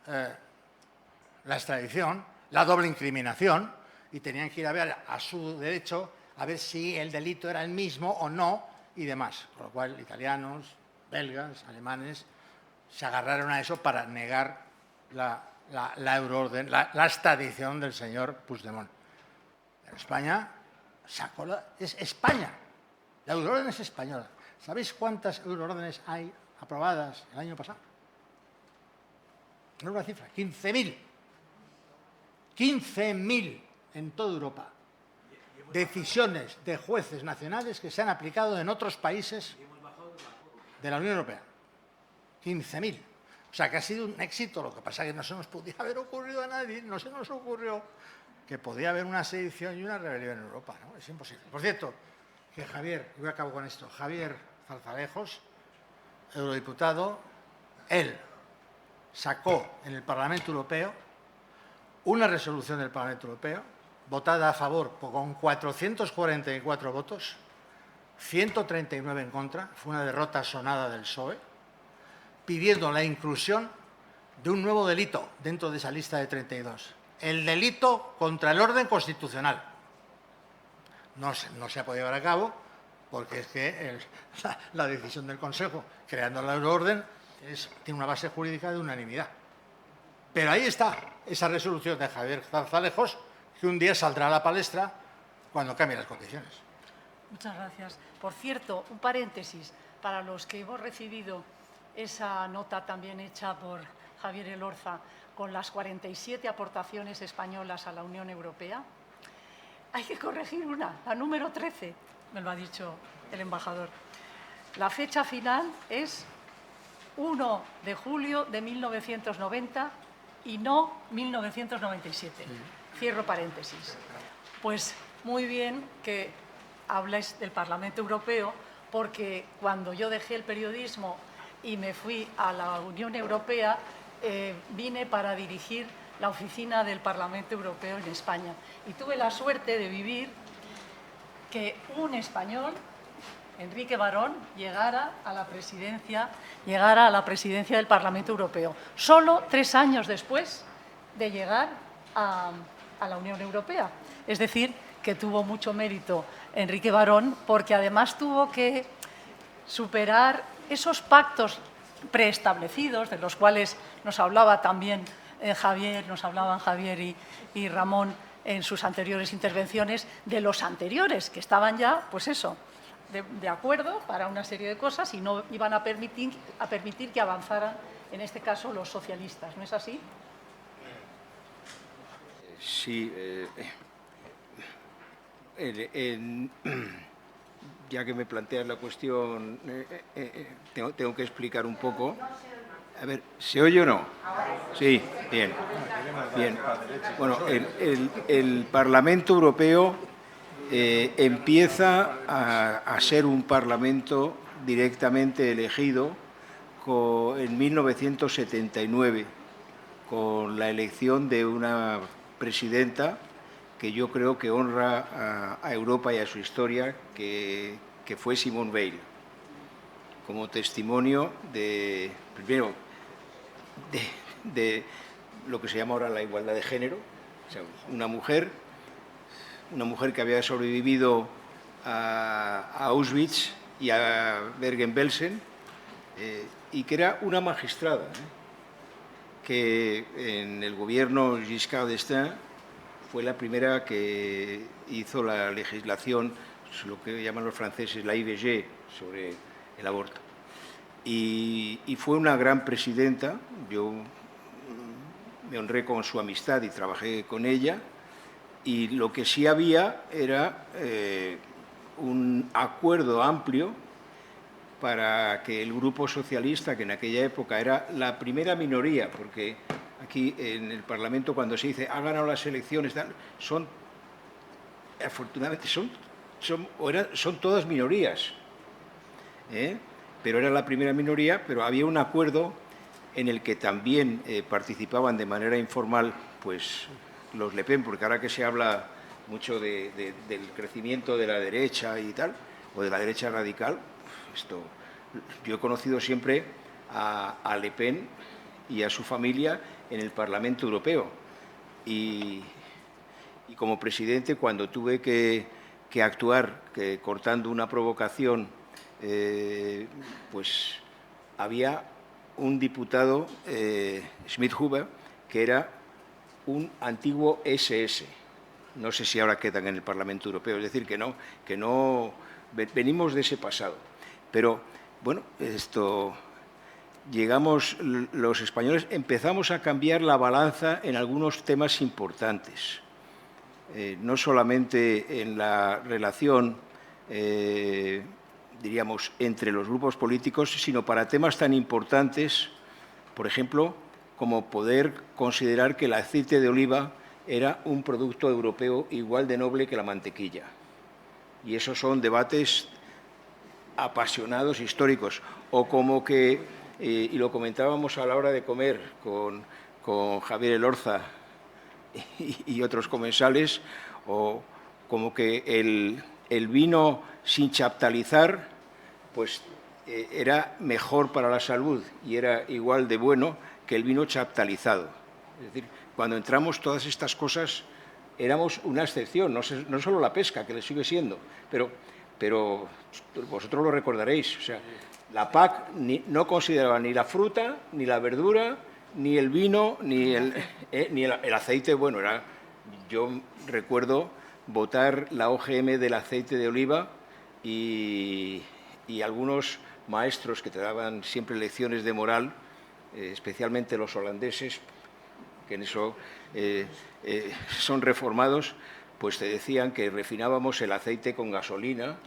la extradición, la doble incriminación, y tenían que ir a ver a su derecho a ver si el delito era el mismo o no y demás. Con lo cual, italianos, belgas, alemanes, se agarraron a eso para negar la euroorden, la extradición del señor Puigdemont. En España es España. La euroorden es española. ¿Sabéis cuántas euroórdenes hay aprobadas el año pasado? No es una cifra, 15.000. 15.000 en toda Europa. Decisiones de jueces nacionales que se han aplicado en otros países de la Unión Europea. 15.000. O sea, que ha sido un éxito. Lo que pasa es que no se nos podía haber ocurrido a nadie, no se nos ocurrió que podía haber una sedición y una rebelión en Europa, ¿no? Es imposible. Por cierto, que Javier, y voy a acabar con esto, Javier Zarzalejos, eurodiputado, él sacó en el Parlamento Europeo una resolución del Parlamento Europeo votada a favor con 444 votos, 139 en contra, fue una derrota sonada del PSOE, pidiendo la inclusión de un nuevo delito dentro de esa lista de 32, el delito contra el orden constitucional. No se ha podido llevar a cabo porque es que la decisión del Consejo creando la euroorden tiene una base jurídica de unanimidad. Pero ahí está esa resolución de Javier Zarzalejos, que un día saldrá a la palestra cuando cambien las condiciones. Muchas gracias. Por cierto, un paréntesis, para los que hemos recibido esa nota también hecha por Javier Elorza con las 47 aportaciones españolas a la Unión Europea, hay que corregir una, la número 13, me lo ha dicho el embajador. La fecha final es 1 de julio de 1990 y no 1997. Cierro paréntesis. Pues muy bien que habláis del Parlamento Europeo, porque cuando yo dejé el periodismo y me fui a la Unión Europea, vine para dirigir la oficina del Parlamento Europeo en España. Y tuve la suerte de vivir que un español, Enrique Barón, llegara a la presidencia del Parlamento Europeo, solo 3 años después de llegar a la Unión Europea. Es decir, que tuvo mucho mérito Enrique Barón, porque además tuvo que superar esos pactos preestablecidos, de los cuales nos hablaba también hablaban Javier y Ramón en sus anteriores intervenciones, de los anteriores, que estaban ya, pues eso, de acuerdo para una serie de cosas y no iban a permitir que avanzaran, en este caso, los socialistas. ¿No es así? Sí. ya que me planteas la cuestión, tengo que explicar un poco. A ver, ¿se oye o no? Sí, bien. Bien. Bueno, el Parlamento Europeo empieza a ser un Parlamento directamente elegido en 1979, con la elección de una presidenta que yo creo que honra a Europa y a su historia, que fue Simone Veil, como testimonio de, primero, de lo que se llama ahora la igualdad de género, o sea, una mujer que había sobrevivido a Auschwitz y a Bergen-Belsen, y que era una magistrada, que en el gobierno Giscard d'Estaing fue la primera que hizo la legislación, lo que llaman los franceses la IVG, sobre el aborto. Y fue una gran presidenta. Yo me honré con su amistad y trabajé con ella, y lo que sí había era un acuerdo amplio para que el Grupo Socialista, que en aquella época era la primera minoría, porque aquí en el Parlamento cuando se dice ha ganado las elecciones, afortunadamente son todas minorías, pero era la primera minoría, pero había un acuerdo en el que también participaban de manera informal pues los Le Pen, porque ahora que se habla mucho del crecimiento de la derecha y tal, o de la derecha radical, yo he conocido siempre a Le Pen y a su familia en el Parlamento Europeo, y como presidente, cuando tuve que actuar cortando una provocación, pues había un diputado, Schmidhuber, que era un antiguo SS. No sé si ahora quedan en el Parlamento Europeo, es decir, que no venimos de ese pasado. Pero, bueno, llegamos, los españoles empezamos a cambiar la balanza en algunos temas importantes, no solamente en la relación, diríamos, entre los grupos políticos, sino para temas tan importantes, por ejemplo, como poder considerar que el aceite de oliva era un producto europeo igual de noble que la mantequilla. Y esos son debates apasionados, históricos. O como que, y lo comentábamos a la hora de comer con Javier Elorza y otros comensales, o como que el vino sin chaptalizar pues era mejor para la salud y era igual de bueno que el vino chaptalizado. Es decir, cuando entramos todas estas cosas éramos una excepción, no solo la pesca, que le sigue siendo, pero vosotros lo recordaréis. O sea, la PAC no consideraba ni la fruta, ni la verdura, ni el vino, ni el aceite. Bueno, yo recuerdo votar la OGM del aceite de oliva, y algunos maestros que te daban siempre lecciones de moral, especialmente los holandeses, que en eso son reformados, pues te decían que refinábamos el aceite con gasolina,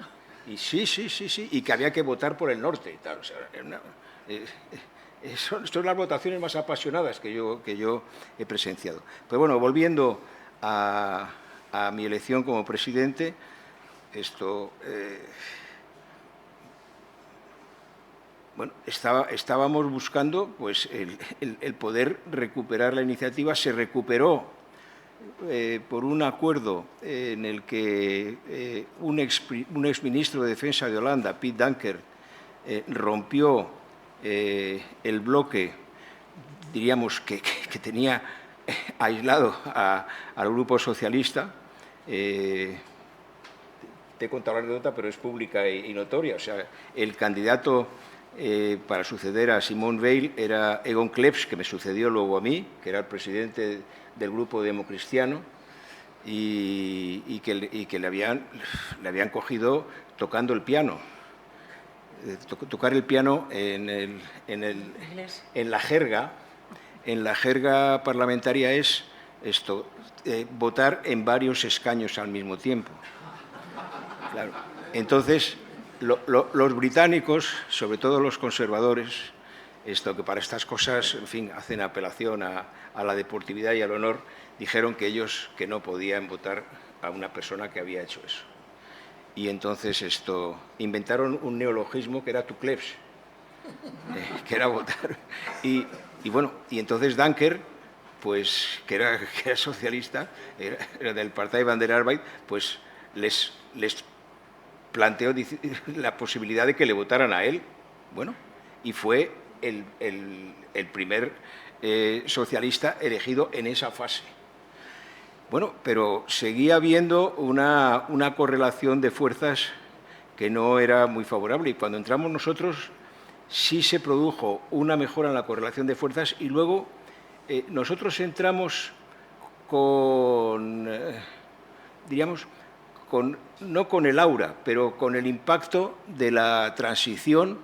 y sí, y que había que votar por el norte. Y tal. O sea, son las votaciones más apasionadas que yo he presenciado. Pero bueno, volviendo a mi elección como presidente, bueno, estábamos buscando pues, el poder recuperar la iniciativa. Se recuperó por un acuerdo en el que un exministro de Defensa de Holanda, Piet Dankert, rompió el bloque, diríamos, que tenía aislado al Grupo Socialista. Te he contado la anécdota, pero es pública y notoria. O sea, el candidato para suceder a Simone Veil era Egon Klebs, que me sucedió luego a mí, que era el presidente del Grupo Democristiano, y que le habían cogido tocando el piano. Tocar el piano en la jerga. En la jerga parlamentaria es votar en varios escaños al mismo tiempo. Claro. Entonces, los británicos, sobre todo los conservadores, que para estas cosas, en fin, hacen apelación a la deportividad y al honor, dijeron que ellos que no podían votar a una persona que había hecho eso. Y entonces inventaron un neologismo que era tu klebs, que era votar. Y bueno, y entonces Danker, pues que era socialista, era del Partei van der Arbeid, pues les planteó la posibilidad de que le votaran a él. Bueno, y fue el primer socialista elegido en esa fase. Bueno, pero seguía habiendo una correlación de fuerzas que no era muy favorable, y cuando entramos nosotros sí se produjo una mejora en la correlación de fuerzas, y luego nosotros entramos con, diríamos, no con el aura, pero con el impacto de la transición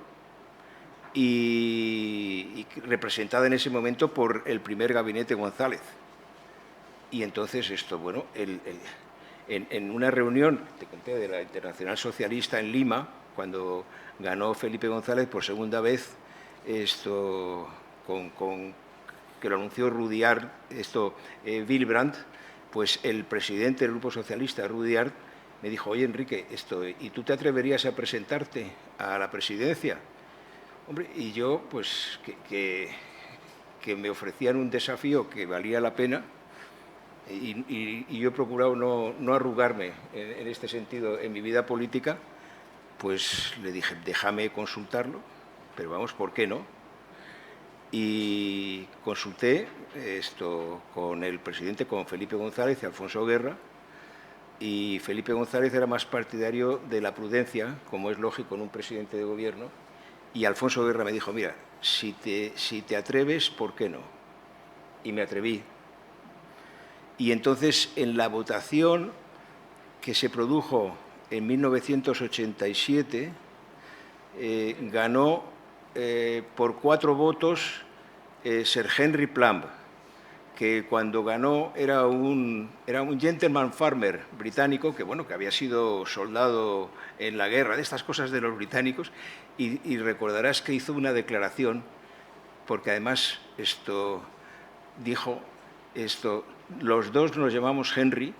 y representada en ese momento por el primer gabinete González. Y entonces bueno, en una reunión, te conté, de la Internacional Socialista en Lima, cuando ganó Felipe González por segunda vez, que lo anunció Rudyard, Willy Brandt, pues el presidente del Grupo Socialista, Rudyard, me dijo: oye, Enrique, ¿y tú te atreverías a presentarte a la presidencia? Hombre, y yo, pues, que me ofrecían un desafío que valía la pena, y yo he procurado no arrugarme en este sentido en mi vida política, pues le dije: déjame consultarlo, pero vamos, ¿por qué no? Y consulté con el presidente, con Felipe González y Alfonso Guerra, y Felipe González era más partidario de la prudencia, como es lógico en un presidente de gobierno, y Alfonso Guerra me dijo: mira, si te atreves, ¿por qué no? Y me atreví. Y entonces, en la votación que se produjo en 1987, ganó por 4 votos Sir Henry Plumb, que cuando ganó era un gentleman farmer británico, que bueno, que había sido soldado en la guerra, de estas cosas de los británicos, y recordarás que hizo una declaración, porque además dijo los dos nos llamamos Henry,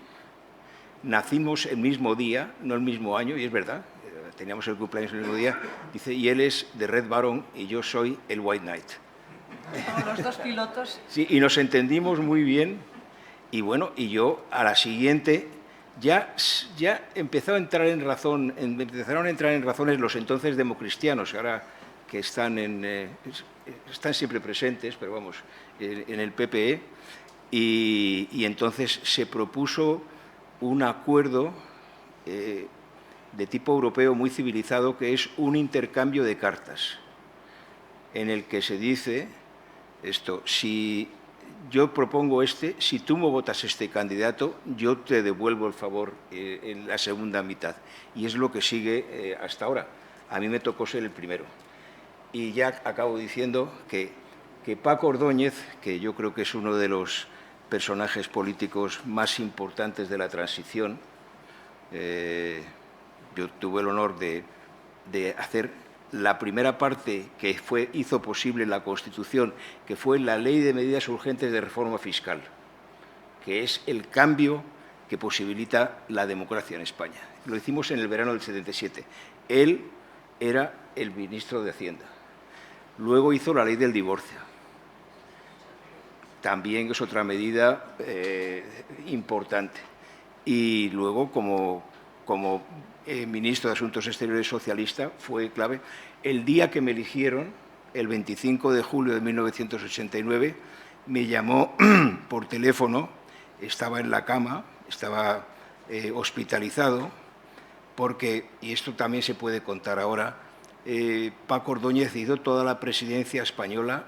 nacimos el mismo día, no el mismo año, y es verdad, teníamos el cumpleaños el mismo día, dice, y él es de Red Baron y yo soy el White Knight. Como los dos pilotos. Sí, y nos entendimos muy bien, y bueno, y yo a la siguiente ya empezaron a entrar en razones los entonces democristianos, ahora que están siempre presentes, pero vamos, en el PPE, y entonces se propuso un acuerdo de tipo europeo muy civilizado, que es un intercambio de cartas, en el que se dice si yo propongo si tú me votas este candidato, yo te devuelvo el favor en la segunda mitad. Y es lo que sigue hasta ahora. A mí me tocó ser el primero. Y ya acabo diciendo que Paco Ordóñez, que yo creo que es uno de los personajes políticos más importantes de la transición, yo tuve el honor de hacer la primera parte que hizo posible la Constitución, que fue la Ley de Medidas Urgentes de Reforma Fiscal, que es el cambio que posibilita la democracia en España. Lo hicimos en el verano del 77. Él era el ministro de Hacienda. Luego hizo la Ley del Divorcio. También es otra medida importante. Y luego, como ministro de Asuntos Exteriores socialista, fue clave. El día que me eligieron, el 25 de julio de 1989, me llamó por teléfono, estaba en la cama, estaba hospitalizado, porque, y esto también se puede contar ahora, Paco Ordóñez hizo toda la presidencia española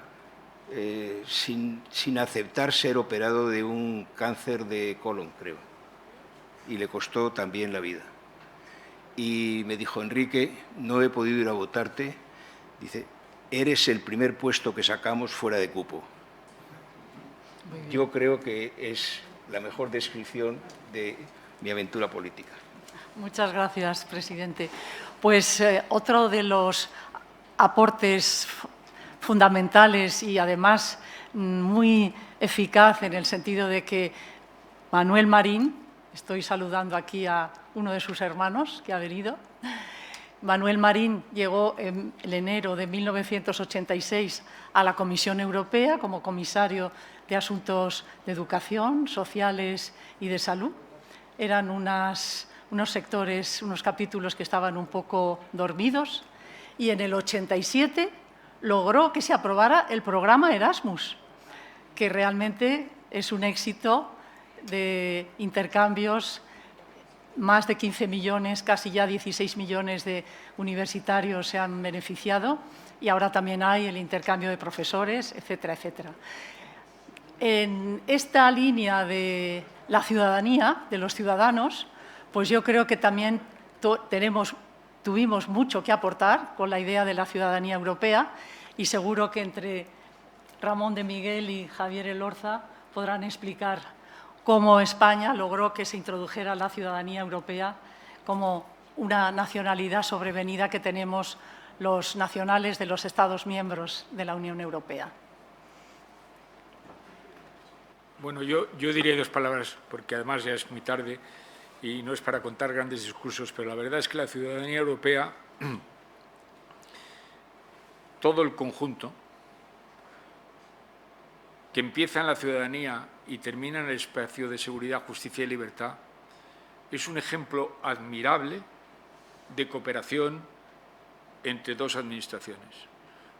sin aceptar ser operado de un cáncer de colon, creo, y le costó también la vida. Y me dijo: Enrique, no he podido ir a votarte, dice, eres el primer puesto que sacamos fuera de cupo. Yo creo que es la mejor descripción de mi aventura política. Muchas gracias, presidente. Pues otro de los aportes fundamentales y además muy eficaz en el sentido de que Manuel Marín, estoy saludando aquí a uno de sus hermanos que ha venido, Manuel Marín llegó en enero de 1986 a la Comisión Europea como comisario de Asuntos de Educación, Sociales y de Salud. Eran unos sectores, unos capítulos que estaban un poco dormidos y en el 87 logró que se aprobara el programa Erasmus, que realmente es un éxito de intercambios. Más de 15 millones, casi ya 16 millones de universitarios se han beneficiado y ahora también hay el intercambio de profesores, etcétera, etcétera. En esta línea de la ciudadanía, de los ciudadanos, pues yo creo que también tuvimos mucho que aportar con la idea de la ciudadanía europea y seguro que entre Ramón de Miguel y Javier Elorza podrán explicar cómo España logró que se introdujera la ciudadanía europea como una nacionalidad sobrevenida que tenemos los nacionales de los Estados miembros de la Unión Europea. Bueno, yo diré dos palabras, porque además ya es muy tarde y no es para contar grandes discursos, pero la verdad es que la ciudadanía europea, todo el conjunto, que empieza en la ciudadanía y termina en el espacio de seguridad, justicia y libertad, es un ejemplo admirable de cooperación entre dos administraciones.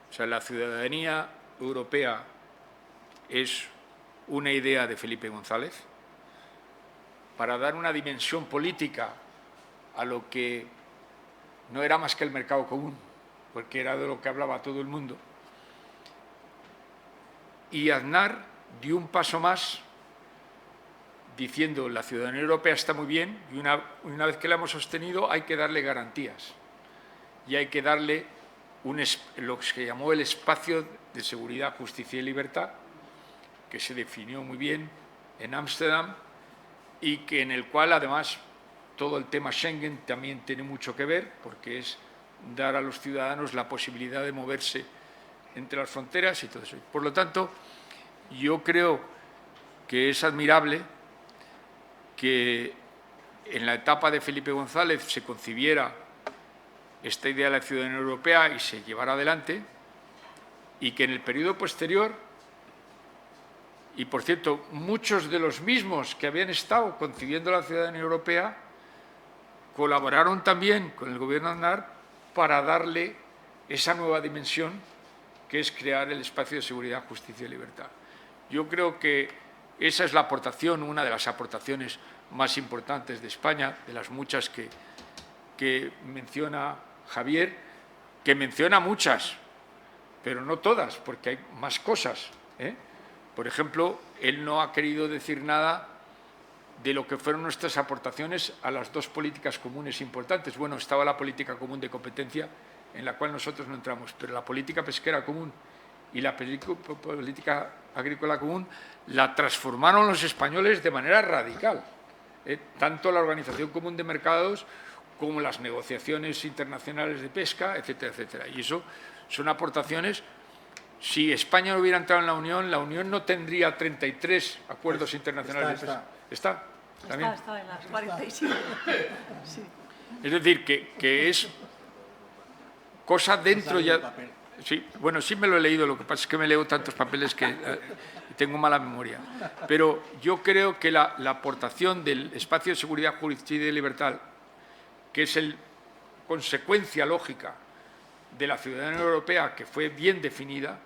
O sea, la ciudadanía europea es una idea de Felipe González para dar una dimensión política a lo que no era más que el mercado común, porque era de lo que hablaba todo el mundo. Y Aznar dio un paso más diciendo la ciudadanía europea está muy bien y una vez que la hemos sostenido hay que darle garantías y hay que darle lo que se llamó el espacio de seguridad, justicia y libertad, que se definió muy bien en Ámsterdam y que en el cual además todo el tema Schengen también tiene mucho que ver porque es dar a los ciudadanos la posibilidad de moverse entre las fronteras y todo eso. Por lo tanto, yo creo que es admirable que en la etapa de Felipe González se concibiera esta idea de la ciudadanía europea y se llevara adelante, y que en el periodo posterior, y por cierto, muchos de los mismos que habían estado concibiendo la ciudadanía europea colaboraron también con el gobierno de Aznar para darle esa nueva dimensión que es crear el espacio de seguridad, justicia y libertad. Yo creo que esa es la aportación, una de las aportaciones más importantes de España, de las muchas que menciona Javier, que menciona muchas, pero no todas, porque hay más cosas, ¿eh? Por ejemplo, él no ha querido decir nada de lo que fueron nuestras aportaciones a las dos políticas comunes importantes. Bueno, estaba la política común de competencia, en la cual nosotros no entramos, pero la política pesquera común y la política agrícola común la transformaron los españoles de manera radical. Tanto la Organización Común de Mercados como las negociaciones internacionales de pesca, etcétera, etcétera. Y eso son aportaciones. Si España no hubiera entrado en la Unión no tendría 33 acuerdos internacionales de pesca. ¿Está en las 47. Sí. Es decir, que es cosa dentro ya... Sí, bueno, sí me lo he leído, lo que pasa es que me leo tantos papeles que tengo mala memoria. Pero yo creo que la aportación del espacio de seguridad, justicia y libertad, que es consecuencia lógica de la ciudadanía europea, que fue bien definida,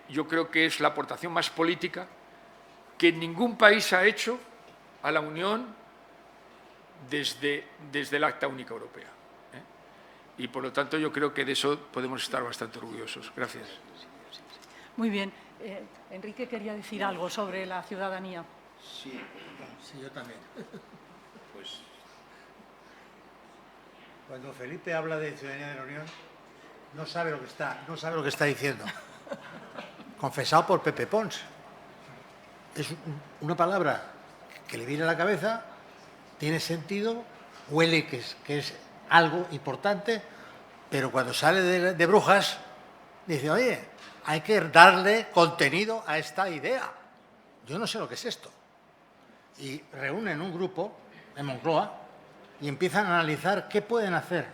yo creo que es la aportación más política que ningún país ha hecho a la Unión desde el Acta Única Europea. Y, por lo tanto, yo creo que de eso podemos estar bastante orgullosos. Gracias. Muy bien. Enrique quería decir algo sobre la ciudadanía. Sí, yo también. Pues, cuando Felipe habla de ciudadanía de la Unión, no sabe lo que está diciendo. Confesado por Pepe Pons. Es una palabra que le viene a la cabeza, tiene sentido huele que es algo importante, pero cuando sale de Brujas, dice, oye, hay que darle contenido a esta idea. Yo no sé lo que es esto. Y reúnen un grupo en Moncloa y empiezan a analizar qué pueden hacer.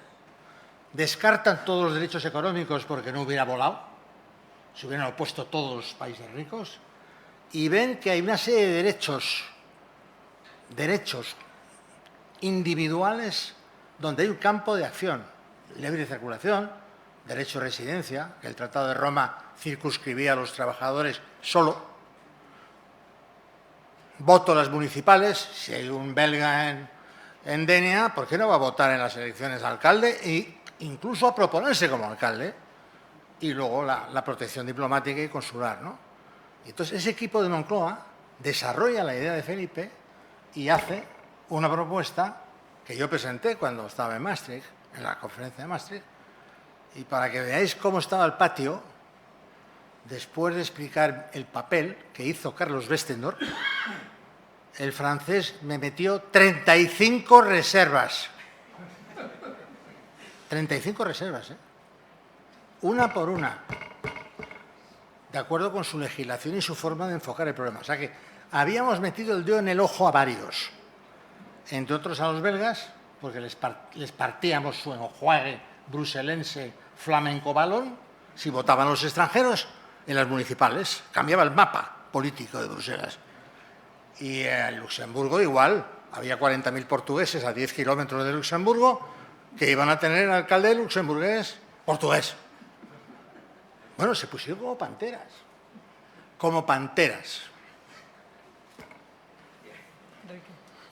Descartan todos los derechos económicos porque no hubiera volado, se hubieran opuesto todos los países ricos, y ven que hay una serie de derechos individuales donde hay un campo de acción, libre circulación, derecho de residencia, que el Tratado de Roma circunscribía a los trabajadores solo, voto a las municipales, si hay un belga en Denia, ¿por qué no va a votar en las elecciones de alcalde e incluso a proponerse como alcalde? Y luego la protección diplomática y consular, ¿no? Y entonces ese equipo de Moncloa desarrolla la idea de Felipe y hace una propuesta que yo presenté cuando estaba en Maastricht, en la conferencia de Maastricht, y para que veáis cómo estaba el patio, después de explicar el papel que hizo Carlos Westendorp, el francés me metió 35 reservas. 35 reservas, ¿eh? Una por una, de acuerdo con su legislación y su forma de enfocar el problema. O sea que habíamos metido el dedo en el ojo a varios, entre otros a los belgas, porque les partíamos su enjuague bruselense flamenco-balón si votaban los extranjeros en las municipales. Cambiaba el mapa político de Bruselas. Y en Luxemburgo igual, había 40.000 portugueses a 10 kilómetros de Luxemburgo que iban a tener alcalde luxemburgués portugués. Bueno, se pusieron como panteras. Como panteras.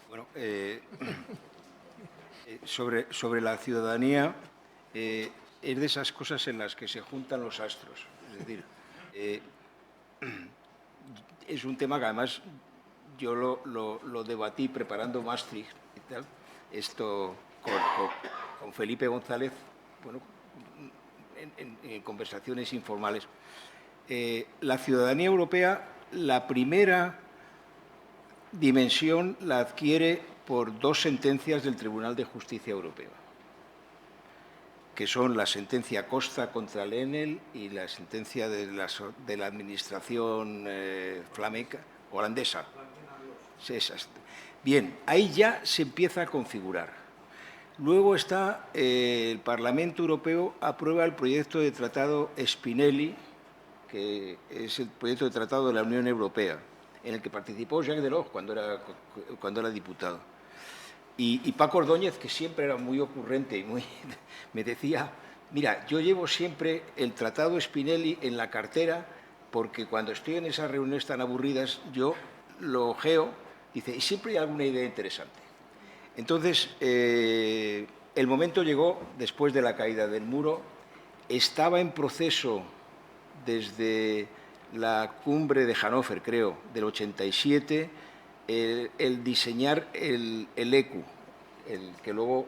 Bueno, sobre la ciudadanía, es de esas cosas en las que se juntan los astros. Es decir, es un tema que además yo lo debatí preparando Maastricht y tal, esto con Felipe González, bueno, en conversaciones informales. La ciudadanía europea, la primera dimensión la adquiere por dos sentencias del Tribunal de Justicia Europeo, que son la sentencia Costa contra el Enel y la sentencia de la administración flamenca, holandesa. Bien, ahí ya se empieza a configurar. Luego está el Parlamento Europeo aprueba el proyecto de tratado Spinelli, que es el proyecto de tratado de la Unión Europea, en el que participó Jacques Delors cuando era diputado. Y Paco Ordóñez, que siempre era muy ocurrente y me decía, mira, yo llevo siempre el tratado Spinelli en la cartera porque cuando estoy en esas reuniones tan aburridas yo lo ojeo, dice, y siempre hay alguna idea interesante. Entonces, el momento llegó después de la caída del muro, estaba en proceso desde la cumbre de Hannover, creo, del 87, el diseñar el ECU, el que luego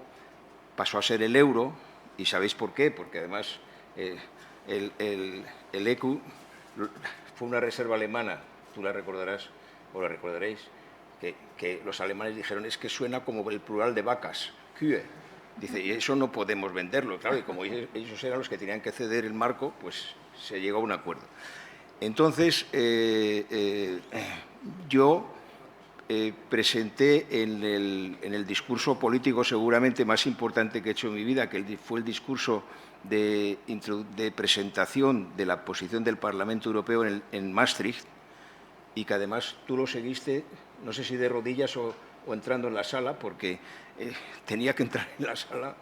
pasó a ser el euro, y sabéis por qué, porque además el ECU fue una reserva alemana, tú la recordarás o la recordaréis, que los alemanes dijeron es que suena como el plural de vacas, Kühe. Dice, y eso no podemos venderlo, claro, y como ellos eran los que tenían que ceder el marco, pues se llegó a un acuerdo. Entonces, yo presenté en el discurso político seguramente más importante que he hecho en mi vida, que fue el discurso de presentación de la posición del Parlamento Europeo en Maastricht, y que además tú lo seguiste, no sé si de rodillas o entrando en la sala, porque tenía que entrar en la sala,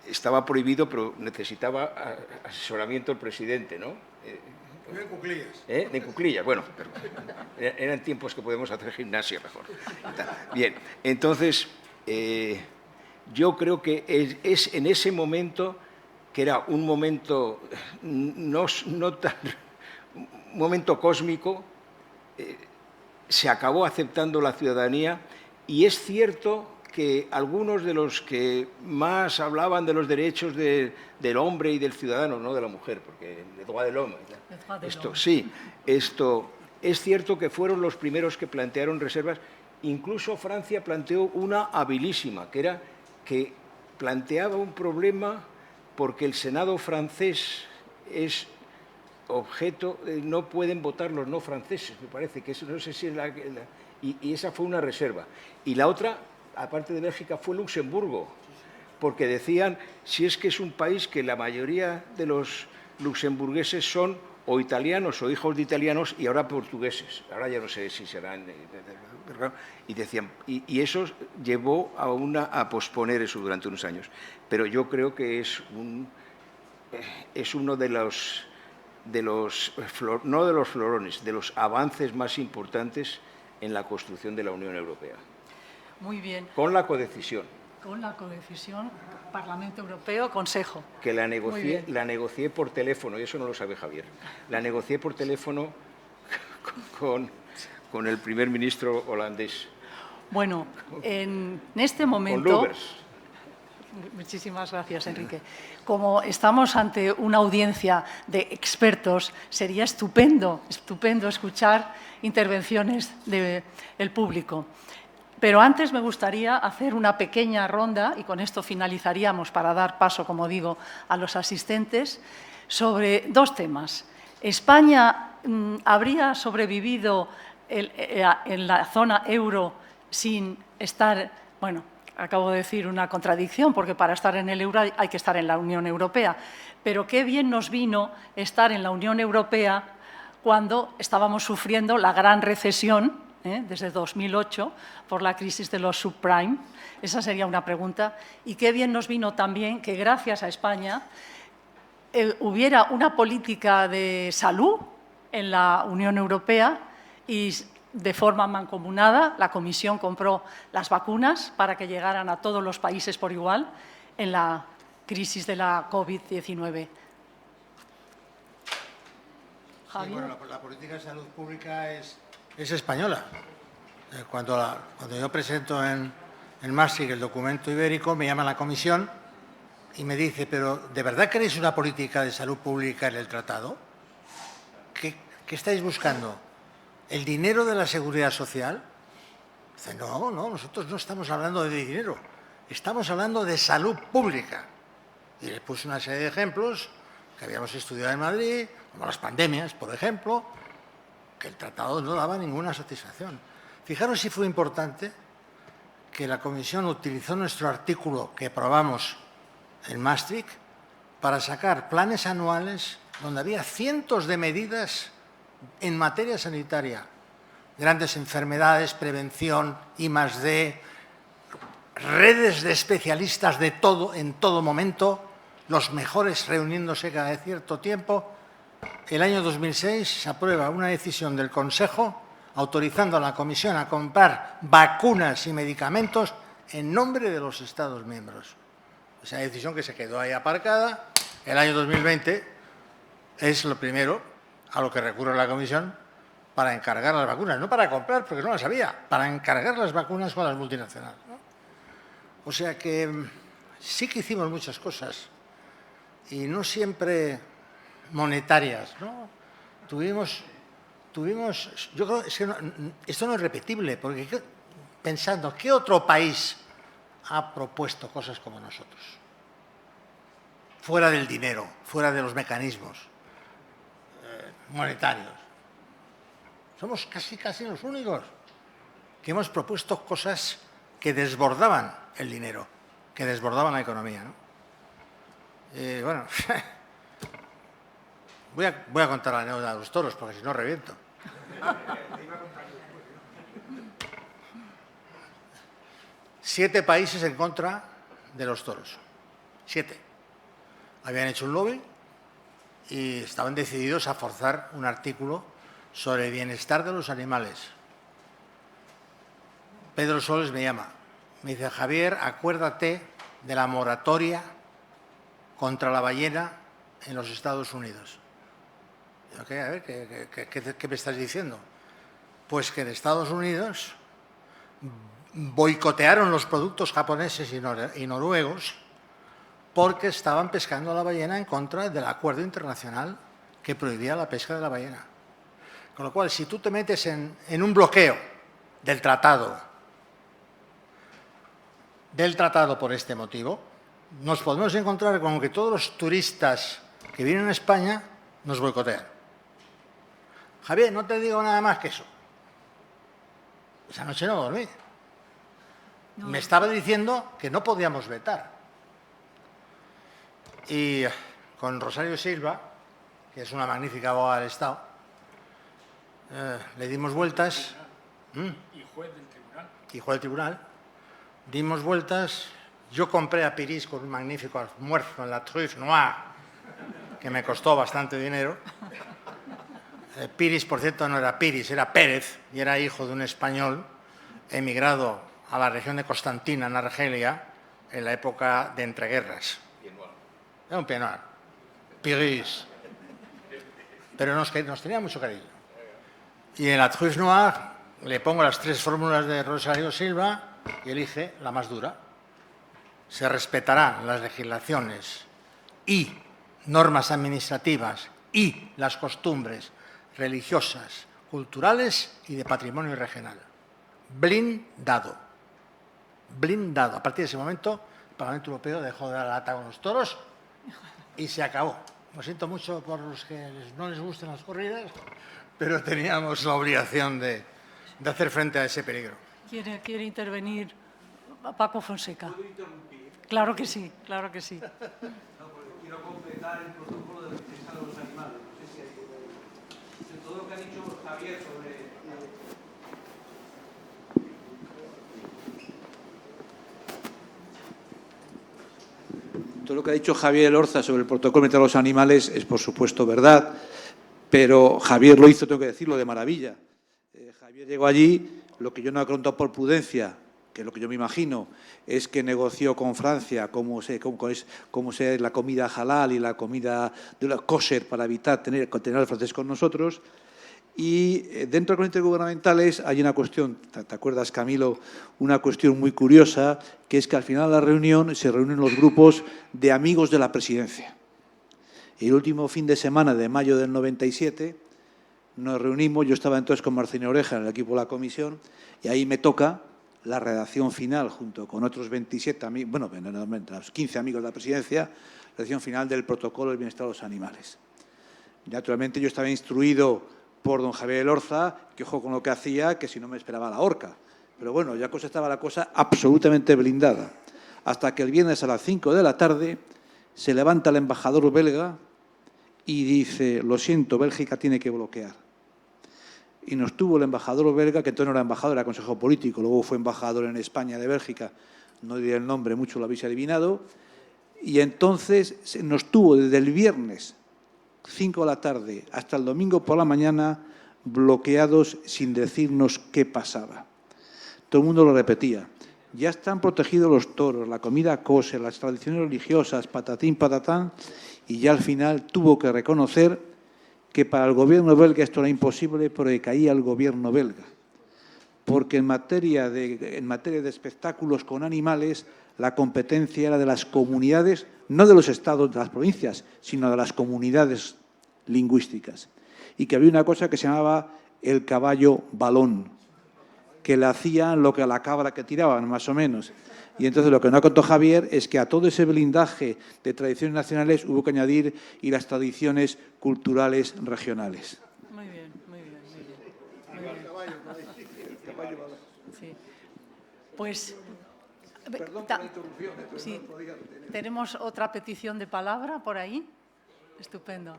estaba prohibido, pero necesitaba asesoramiento el presidente, ¿no? De cuclillas. De cuclillas, bueno, pero eran tiempos que podemos hacer gimnasia mejor. Bien, entonces, yo creo que es en ese momento, que era un momento no tan... un momento cósmico, se acabó aceptando la ciudadanía, y es cierto que algunos de los que más hablaban de los derechos del hombre y del ciudadano, no de la mujer, porque le droit de l'homme, es cierto que fueron los primeros que plantearon reservas, Incluso Francia planteó una habilísima, que era que planteaba un problema porque el Senado francés es objeto, no pueden votar los no franceses, me parece, que eso no sé si es y esa fue una reserva. Y la otra, aparte de Bélgica, fue Luxemburgo, porque decían, si es que es un país que la mayoría de los luxemburgueses son o italianos o hijos de italianos y ahora portugueses. Ahora ya no sé si serán... Y decían, y eso llevó a posponer eso durante unos años. Pero yo creo que es uno de los no de los florones, de los avances más importantes en la construcción de la Unión Europea. Muy bien. Con la codecisión. Con la codecisión, Parlamento Europeo, Consejo. Que la negocié por teléfono, y eso no lo sabe Javier. La negocié por teléfono con el primer ministro holandés. Bueno, en este momento... Con Lubbers. Muchísimas gracias, Enrique. Como estamos ante una audiencia de expertos, sería estupendo escuchar intervenciones del público. Pero antes me gustaría hacer una pequeña ronda, y con esto finalizaríamos para dar paso, como digo, a los asistentes, sobre dos temas. ¿España habría sobrevivido en la zona euro sin estar, bueno, acabo de decir una contradicción, porque para estar en el euro hay que estar en la Unión Europea, pero qué bien nos vino estar en la Unión Europea cuando estábamos sufriendo la gran recesión, desde 2008, por la crisis de los subprime? Esa sería una pregunta. Y qué bien nos vino también que gracias a España hubiera una política de salud en la Unión Europea y de forma mancomunada la Comisión compró las vacunas para que llegaran a todos los países por igual en la crisis de la COVID-19. Sí, bueno, la política de salud pública es española. Cuando yo presento en Maastricht el documento ibérico, me llama la Comisión y me dice, pero ¿de verdad queréis una política de salud pública en el tratado? ¿Qué estáis buscando? ¿El dinero de la seguridad social? Dice, no, nosotros no estamos hablando de dinero, estamos hablando de salud pública. Y le puse una serie de ejemplos que habíamos estudiado en Madrid, como las pandemias, por ejemplo, que el tratado no daba ninguna satisfacción. Fijaros si fue importante que la Comisión utilizó nuestro artículo que aprobamos en Maastricht para sacar planes anuales donde había cientos de medidas en materia sanitaria, grandes enfermedades, prevención, I+D, redes de especialistas de todo, en todo momento, los mejores reuniéndose cada cierto tiempo. El año 2006 se aprueba una decisión del Consejo autorizando a la Comisión a comprar vacunas y medicamentos en nombre de los Estados miembros. Esa decisión que se quedó ahí aparcada, el año 2020 es lo primero a lo que recurre la Comisión para encargar las vacunas, no para comprar, porque no las había, para encargar las vacunas con las multinacionales, ¿no? O sea que sí que hicimos muchas cosas y no siempre monetarias, ¿no? Tuvimos, yo creo que esto no es repetible, porque pensando, ¿qué otro país ha propuesto cosas como nosotros? Fuera del dinero, fuera de los mecanismos monetarios. Somos casi los únicos que hemos propuesto cosas que desbordaban el dinero, que desbordaban la economía, ¿no? Bueno, voy a contar la anécdota de los toros, porque si no reviento. 7 países en contra de los toros. 7. Habían hecho un lobby y estaban decididos a forzar un artículo sobre el bienestar de los animales. Pedro Soles me llama, me dice, Javier, acuérdate de la moratoria contra la ballena en los Estados Unidos. Yo, ¿qué? A ver, ¿qué me estás diciendo? Pues que en Estados Unidos boicotearon los productos japoneses y noruegos porque estaban pescando la ballena en contra del acuerdo internacional que prohibía la pesca de la ballena. Con lo cual, si tú te metes en un bloqueo del tratado del tratado por este motivo, nos podemos encontrar con que todos los turistas que vienen a España nos boicotean. Javier, no te digo nada más que eso. Esa noche no dormí. Me estaba diciendo que no podíamos vetar. Y con Rosario Silva, que es una magnífica abogada del Estado, le dimos vueltas. Y juez del tribunal. Y juez del tribunal. Dimos vueltas. Yo compré a Piris con un magnífico almuerzo en la Truffe Noire, que me costó bastante dinero. Piris, por cierto, no era Piris, era Pérez, y era hijo de un español emigrado a la región de Constantina, en Argelia, en la época de entreguerras. Era un Pied Noir. Piris. Pero nos tenía mucho cariño. Y en la Truffe Noire le pongo las 3 fórmulas de Rosario Silva y elige la más dura. Se respetarán las legislaciones y normas administrativas y las costumbres religiosas, culturales y de patrimonio regional. Blindado. Blindado. A partir de ese momento, el Parlamento Europeo dejó de dar la lata con los toros y se acabó. Lo siento mucho por los que no les gusten las corridas, pero teníamos la obligación de hacer frente a ese peligro. ¿Quiere intervenir Paco Fonseca? ¿Puedo interrumpir? Claro que sí, claro que sí. No, porque quiero completar el protocolo de defensa de los animales. No sé si hay de todo lo que ha dicho Javier sobre... Todo lo que ha dicho Javier Elorza sobre el protocolo contra los animales es, por supuesto, verdad, pero Javier lo hizo, tengo que decirlo, de maravilla. Javier llegó allí, lo que yo no he contado por prudencia, que es lo que yo me imagino, es que negoció con Francia cómo es la comida halal y la comida de la kosher para evitar tener al francés con nosotros. Y dentro de los entes gubernamentales hay una cuestión, ¿te acuerdas, Camilo? Una cuestión muy curiosa, que es que al final de la reunión se reúnen los grupos de amigos de la presidencia. El último fin de semana de mayo del 97 nos reunimos, yo estaba entonces con Marcelino Oreja en el equipo de la comisión, y ahí me toca la redacción final, junto con otros 27 amigos, bueno, los 15 amigos de la presidencia, la redacción final del protocolo del bienestar de los animales. Naturalmente yo estaba instruido por don Javier Elorza, que ojo con lo que hacía, que si no me esperaba la horca. Pero bueno, ya estaba la cosa absolutamente blindada. Hasta que el viernes a las 5 de la tarde se levanta el embajador belga y dice, lo siento, Bélgica tiene que bloquear. Y nos tuvo el embajador belga, que entonces no era embajador, era consejo político, luego fue embajador en España de Bélgica, no diré el nombre, mucho lo habéis adivinado, y entonces nos tuvo desde el viernes 5 de la tarde hasta el domingo por la mañana bloqueados sin decirnos qué pasaba. Todo el mundo lo repetía. Ya están protegidos los toros, la comida kosher, las tradiciones religiosas, patatín, patatán, y ya al final tuvo que reconocer que para el gobierno belga esto era imposible porque caía el gobierno belga. Porque en materia de espectáculos con animales, la competencia era de las comunidades, no de los estados, de las provincias, sino de las comunidades lingüísticas. Y que había una cosa que se llamaba el caballo balón, que le hacían lo que a la cabra que tiraban, más o menos. Y entonces lo que no ha contado Javier es que a todo ese blindaje de tradiciones nacionales hubo que añadir y las tradiciones culturales regionales. Muy bien, muy bien, muy bien. Muy bien. Sí. Pues... Perdón por la interrupción, pero sí, no podía tener. ¿Tenemos otra petición de palabra por ahí? Estupendo.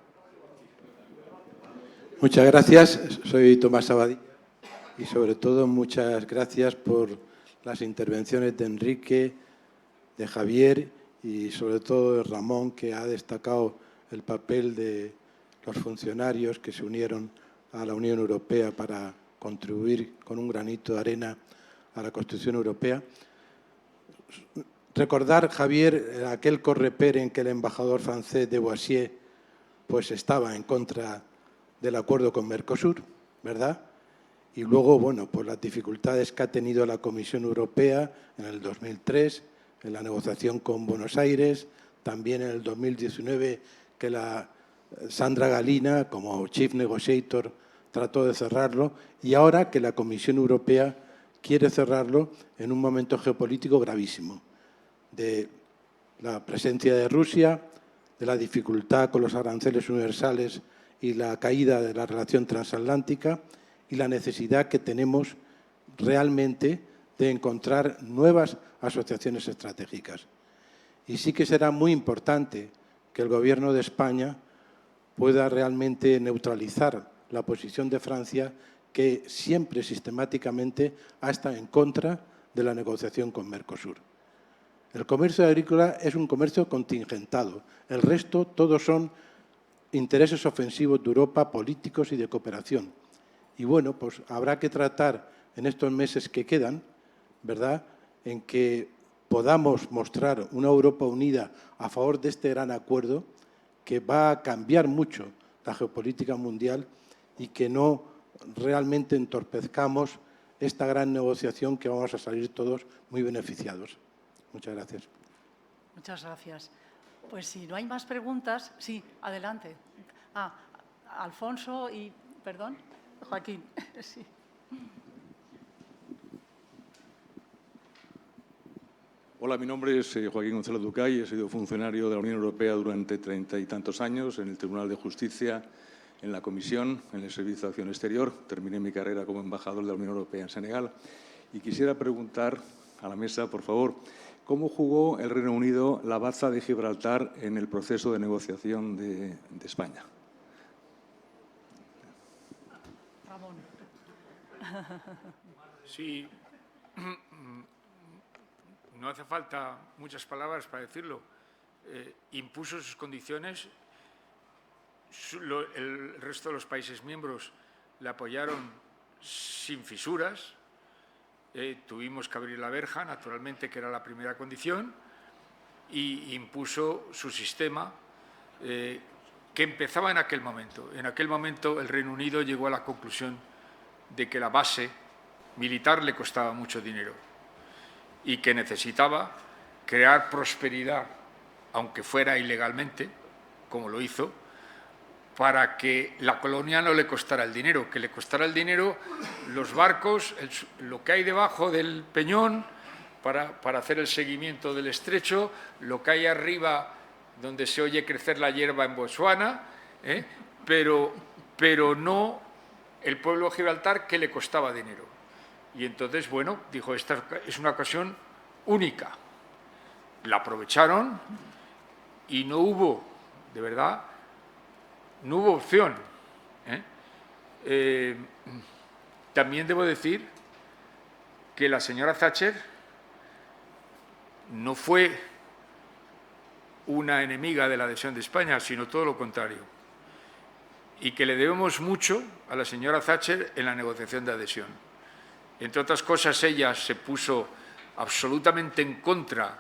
Muchas gracias. Soy Tomás Abadí y, sobre todo, muchas gracias por las intervenciones de Enrique, de Javier y, sobre todo, de Ramón, que ha destacado el papel de los funcionarios que se unieron a la Unión Europea para contribuir con un granito de arena a la Constitución Europea. Recordar, Javier, aquel correper en que el embajador francés de Boissier pues estaba en contra del acuerdo con Mercosur, ¿verdad? Y luego, bueno, pues las dificultades que ha tenido la Comisión Europea en el 2003, en la negociación con Buenos Aires, también en el 2019 que la Sandra Galina, como Chief Negotiator, trató de cerrarlo, y ahora que la Comisión Europea quiere cerrarlo en un momento geopolítico gravísimo, de la presencia de Rusia, de la dificultad con los aranceles universales y la caída de la relación transatlántica y la necesidad que tenemos realmente de encontrar nuevas asociaciones estratégicas. Y sí que será muy importante que el Gobierno de España pueda realmente neutralizar la posición de Francia, que siempre sistemáticamente ha estado en contra de la negociación con Mercosur. El comercio agrícola es un comercio contingentado. El resto, todos son intereses ofensivos de Europa, políticos y de cooperación. Y bueno, pues habrá que tratar en estos meses que quedan, ¿verdad?, en que podamos mostrar una Europa unida a favor de este gran acuerdo que va a cambiar mucho la geopolítica mundial y que no realmente entorpezcamos esta gran negociación que vamos a salir todos muy beneficiados. Muchas gracias. Muchas gracias. Pues si no hay más preguntas, sí, adelante. Alfonso y, perdón, Joaquín. Sí. Hola, mi nombre es Joaquín González Ducay, he sido funcionario de la Unión Europea durante 30 y tantos años en el Tribunal de Justicia, en la Comisión, en el Servicio de Acción Exterior. Terminé mi carrera como embajador de la Unión Europea en Senegal. Y quisiera preguntar a la mesa, por favor, ¿cómo jugó el Reino Unido la baza de Gibraltar en el proceso de negociación de España? Ramón. Sí, no hace falta muchas palabras para decirlo. Impuso sus condiciones, el resto de los países miembros le apoyaron sin fisuras. Tuvimos que abrir la verja, naturalmente, que era la primera condición, y impuso su sistema que empezaba en aquel momento. En aquel momento el Reino Unido llegó a la conclusión de que la base militar le costaba mucho dinero y que necesitaba crear prosperidad, aunque fuera ilegalmente, como lo hizo, para que la colonia no le costara el dinero, que le costara el dinero los barcos, lo que hay debajo del peñón para hacer el seguimiento del estrecho, lo que hay arriba donde se oye crecer la hierba en Botsuana, pero no el pueblo de Gibraltar, que le costaba dinero. Y entonces, bueno, dijo, esta es una ocasión única. La aprovecharon y no hubo, de verdad, no hubo opción. También debo decir que la señora Thatcher no fue una enemiga de la adhesión de España, sino todo lo contrario. Y que le debemos mucho a la señora Thatcher en la negociación de adhesión. Entre otras cosas, ella se puso absolutamente en contra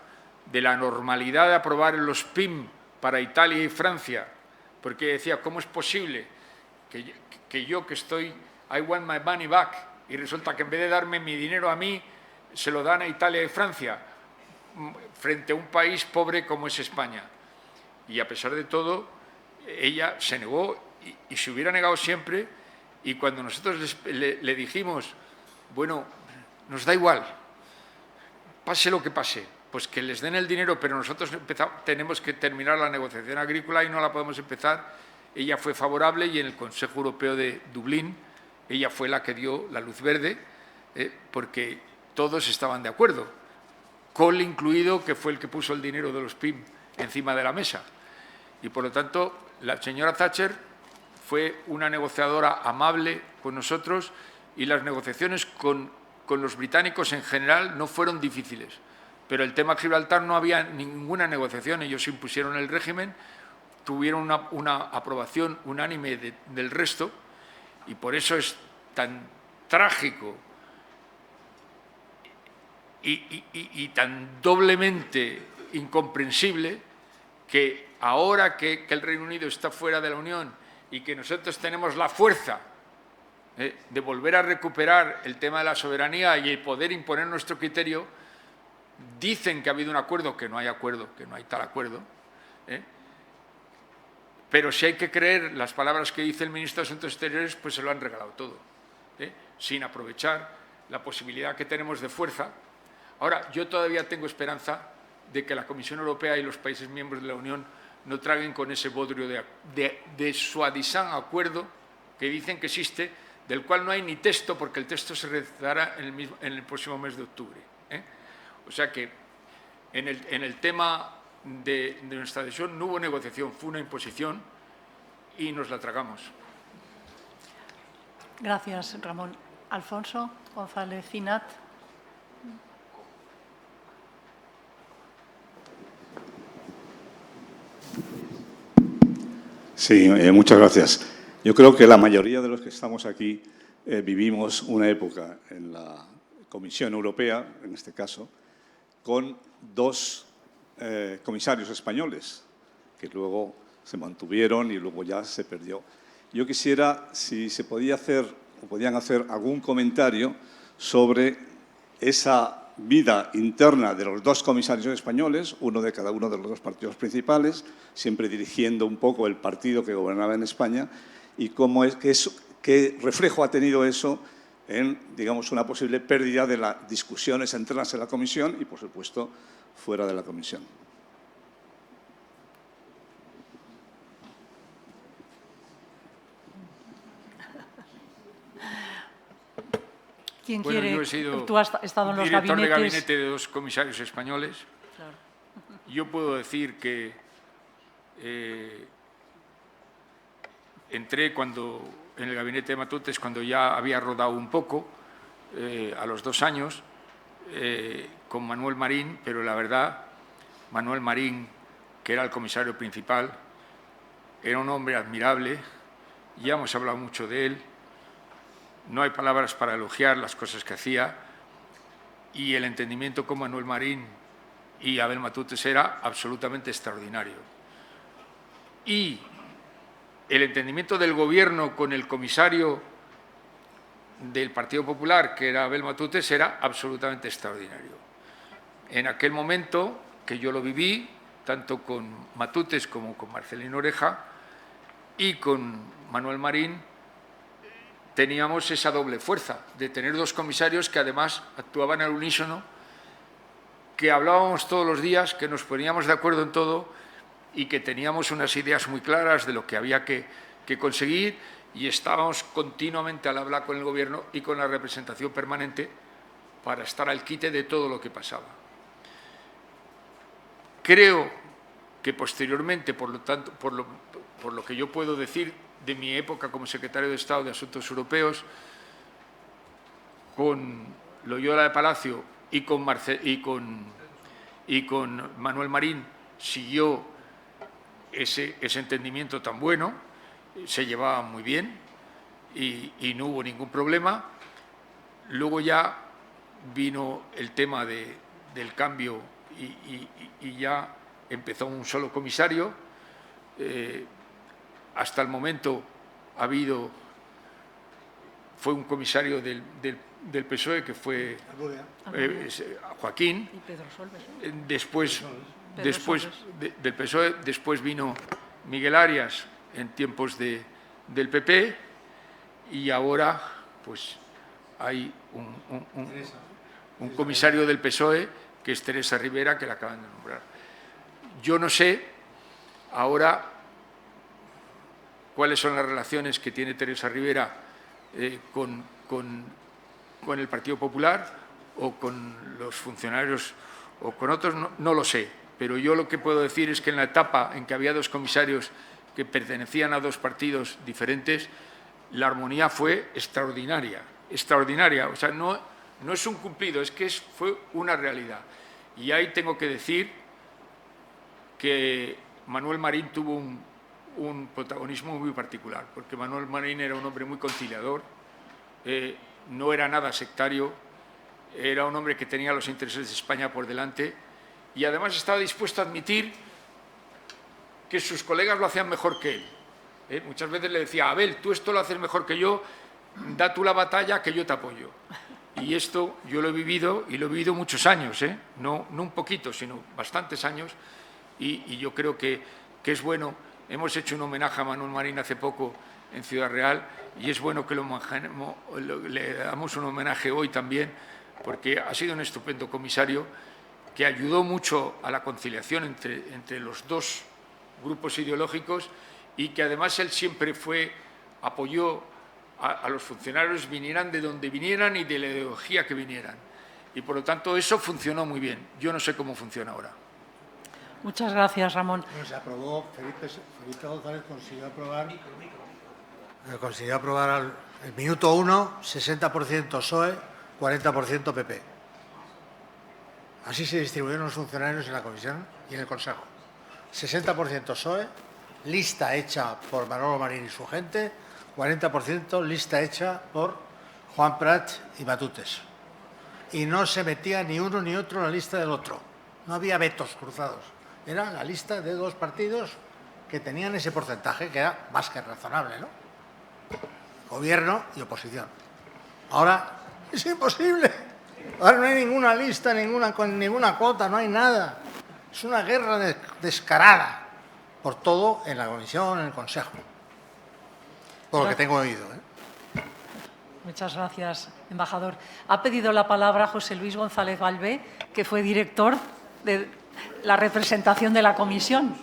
de la normalidad de aprobar los PIM para Italia y Francia, porque decía, ¿cómo es posible que yo que estoy, I want my money back, y resulta que en vez de darme mi dinero a mí, se lo dan a Italia y Francia, frente a un país pobre como es España? Y a pesar de todo, ella se negó y se hubiera negado siempre, y cuando nosotros le dijimos, bueno, nos da igual, pase lo que pase, pues que les den el dinero, pero nosotros tenemos que terminar la negociación agrícola y no la podemos empezar. Ella fue favorable y en el Consejo Europeo de Dublín ella fue la que dio la luz verde, porque todos estaban de acuerdo, Kohl incluido, que fue el que puso el dinero de los PIM encima de la mesa. Y por lo tanto, la señora Thatcher fue una negociadora amable con nosotros, y las negociaciones con los británicos en general no fueron difíciles. Pero el tema Gibraltar no había ninguna negociación, ellos impusieron el régimen, tuvieron una aprobación unánime del resto, y por eso es tan trágico y tan doblemente incomprensible que ahora que el Reino Unido está fuera de la Unión y que nosotros tenemos la fuerza de volver a recuperar el tema de la soberanía y el poder imponer nuestro criterio, dicen que ha habido un acuerdo, que no hay acuerdo, que no hay tal acuerdo, pero si hay que creer las palabras que dice el ministro de Asuntos Exteriores, pues se lo han regalado todo, sin aprovechar la posibilidad que tenemos de fuerza. Ahora, yo todavía tengo esperanza de que la Comisión Europea y los países miembros de la Unión no traguen con ese bodrio de suadisán acuerdo que dicen que existe, del cual no hay ni texto, porque el texto se redactará en el próximo mes de octubre. O sea que en el tema de nuestra adhesión no hubo negociación, fue una imposición y nos la tragamos. Gracias, Ramón. Alfonso González Cinat. Sí, muchas gracias. Yo creo que la mayoría de los que estamos aquí vivimos una época en la Comisión Europea, en este caso, con dos comisarios españoles que luego se mantuvieron y luego ya se perdió. Yo quisiera, si se podía hacer o podían hacer algún comentario sobre esa vida interna de los dos comisarios españoles, uno de cada uno de los dos partidos principales, siempre dirigiendo un poco el partido que gobernaba en España, y cómo es que qué reflejo ha tenido eso en, digamos, una posible pérdida de las discusiones internas en la Comisión y, por supuesto, fuera de la Comisión. ¿Quién Bueno, quiere? yo he sido Tú has estado en los director gabinetes. de gabinete de dos comisarios españoles. Claro. Yo puedo decir que entré en el gabinete de Matutes cuando ya había rodado un poco, a los 2 años, con Manuel Marín, pero la verdad, Manuel Marín, que era el comisario principal, era un hombre admirable, ya hemos hablado mucho de él, no hay palabras para elogiar las cosas que hacía, y el entendimiento con Manuel Marín y Abel Matutes era absolutamente extraordinario. Y el entendimiento del Gobierno con el comisario del Partido Popular, que era Abel Matutes, era absolutamente extraordinario. En aquel momento, que yo lo viví, tanto con Matutes como con Marcelino Oreja y con Manuel Marín, teníamos esa doble fuerza de tener dos comisarios que además actuaban al unísono, que hablábamos todos los días, que nos poníamos de acuerdo en todo y que teníamos unas ideas muy claras de lo que había que conseguir, y estábamos continuamente al hablar con el Gobierno y con la representación permanente para estar al quite de todo lo que pasaba. Creo que posteriormente, por lo tanto, por lo que yo puedo decir de mi época como secretario de Estado de Asuntos Europeos, con Loyola de Palacio y con Manuel Marín, siguió ese entendimiento tan bueno, se llevaban muy bien y no hubo ningún problema. Luego ya vino el tema del cambio y ya empezó un solo comisario. Hasta el momento fue un comisario del PSOE, que fue Joaquín. Y Pedro Solbes, ¿no? Después del PSOE, después vino Miguel Arias en tiempos del PP, y ahora pues hay un comisario del PSOE, que es Teresa Rivera, que la acaban de nombrar. Yo no sé ahora cuáles son las relaciones que tiene Teresa Rivera con el Partido Popular o con los funcionarios o con otros, no lo sé. Pero yo lo que puedo decir es que en la etapa en que había dos comisarios que pertenecían a dos partidos diferentes, la armonía fue extraordinaria, extraordinaria. O sea, no es un cumplido, es que fue una realidad. Y ahí tengo que decir que Manuel Marín tuvo un protagonismo muy particular, porque Manuel Marín era un hombre muy conciliador, no era nada sectario, era un hombre que tenía los intereses de España por delante y además estaba dispuesto a admitir que sus colegas lo hacían mejor que él. Muchas veces le decía: Abel, tú esto lo haces mejor que yo, da tú la batalla que yo te apoyo. Y esto yo lo he vivido, y lo he vivido muchos años, no un poquito, sino bastantes años, y yo creo que es bueno. Hemos hecho un homenaje a Manuel Marín hace poco en Ciudad Real, y es bueno que le damos un homenaje hoy también, porque ha sido un estupendo comisario que ayudó mucho a la conciliación entre los dos grupos ideológicos y que además él siempre apoyó a los funcionarios, vinieran de donde vinieran y de la ideología que vinieran. Y por lo tanto eso funcionó muy bien. Yo no sé cómo funciona ahora. Muchas gracias, Ramón. Bueno, se aprobó, Felipe González consiguió aprobar el minuto 1, 60% PSOE, 40% PP. Así se distribuyeron los funcionarios en la comisión y en el Consejo. 60% PSOE, lista hecha por Manolo Marín y su gente, 40% lista hecha por Juan Prat y Matutes. Y no se metía ni uno ni otro en la lista del otro. No había vetos cruzados. Era la lista de dos partidos que tenían ese porcentaje, que era más que razonable, ¿no? Gobierno y oposición. Ahora es imposible. Ahora no hay ninguna lista, con ninguna cuota, no hay nada. Es una guerra descarada por todo en la comisión, en el Consejo. Por lo que tengo oído, ¿eh? Muchas gracias, embajador. Ha pedido la palabra José Luis González Valvé, que fue director de la representación de la comisión.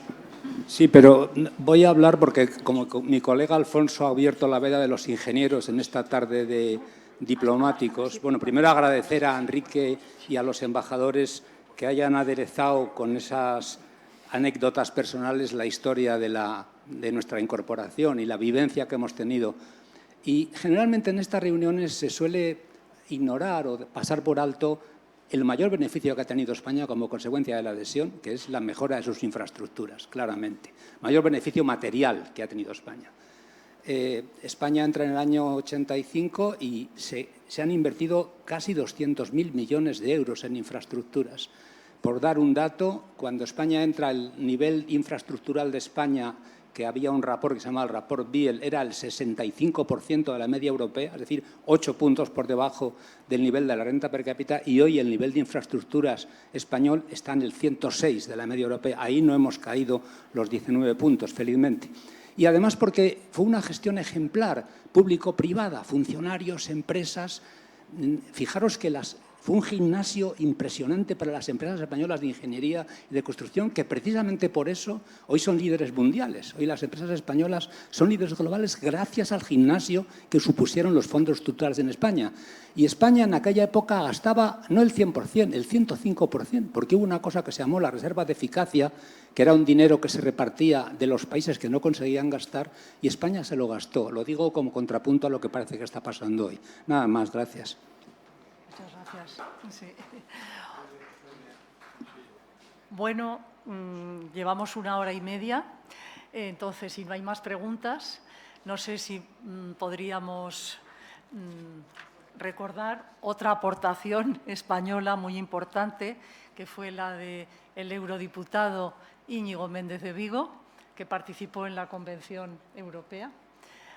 Sí, pero voy a hablar porque, como mi colega Alfonso ha abierto la veda de los ingenieros en esta tarde de diplomáticos, bueno, primero agradecer a Enrique y a los embajadores que hayan aderezado con esas anécdotas personales la historia de nuestra incorporación y la vivencia que hemos tenido. Y generalmente en estas reuniones se suele ignorar o pasar por alto el mayor beneficio que ha tenido España como consecuencia de la adhesión, que es la mejora de sus infraestructuras, claramente. Mayor beneficio material que ha tenido España. España entra en el año 85 y se han invertido casi 200.000 millones de euros en infraestructuras. Por dar un dato, cuando España entra, el nivel infraestructural de España, que había un rapport que se llamaba el rapport Biel, era el 65% de la media europea, es decir, 8 puntos por debajo del nivel de la renta per cápita, y hoy el nivel de infraestructuras español está en el 106 de la media europea. Ahí no hemos caído los 19 puntos, felizmente. Y además porque fue una gestión ejemplar, público-privada, funcionarios, empresas. Fijaros que fue un gimnasio impresionante para las empresas españolas de ingeniería y de construcción, que precisamente por eso hoy son líderes mundiales. Hoy las empresas españolas son líderes globales gracias al gimnasio que supusieron los fondos estructurales en España. Y España en aquella época gastaba no el 100%, el 105%, porque hubo una cosa que se llamó la reserva de eficacia, que era un dinero que se repartía de los países que no conseguían gastar, y España se lo gastó. Lo digo como contrapunto a lo que parece que está pasando hoy. Nada más, gracias. Muchas gracias. Sí. Bueno, llevamos 1 hora y media, entonces, si no hay más preguntas, no sé si podríamos recordar otra aportación española muy importante, que fue la del eurodiputado Íñigo Méndez de Vigo, que participó en la Convención Europea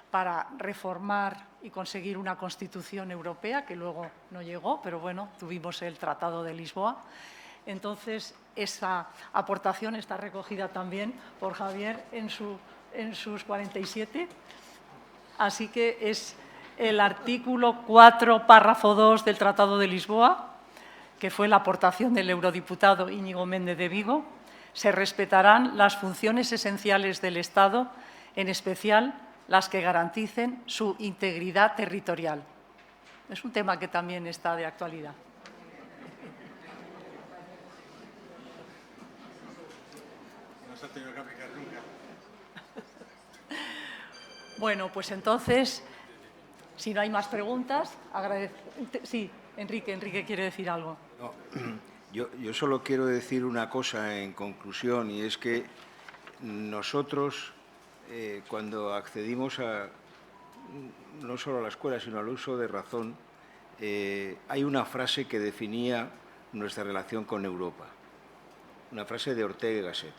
para reformar y conseguir una Constitución europea, que luego no llegó, pero bueno, tuvimos el Tratado de Lisboa. Entonces, esa aportación está recogida también por Javier en sus 47. Así que es el artículo 4, párrafo 2 del Tratado de Lisboa, que fue la aportación del eurodiputado Íñigo Méndez de Vigo. Se respetarán las funciones esenciales del Estado, en especial las que garanticen su integridad territorial. Es un tema que también está de actualidad. No se ha tenido que aplicar nunca. Bueno, pues entonces, si no hay más preguntas, agradezco. Sí, Enrique quiere decir algo. No, yo solo quiero decir una cosa en conclusión, y es que nosotros, cuando accedimos no solo a la escuela, sino al uso de razón, hay una frase que definía nuestra relación con Europa, una frase de Ortega y Gasset: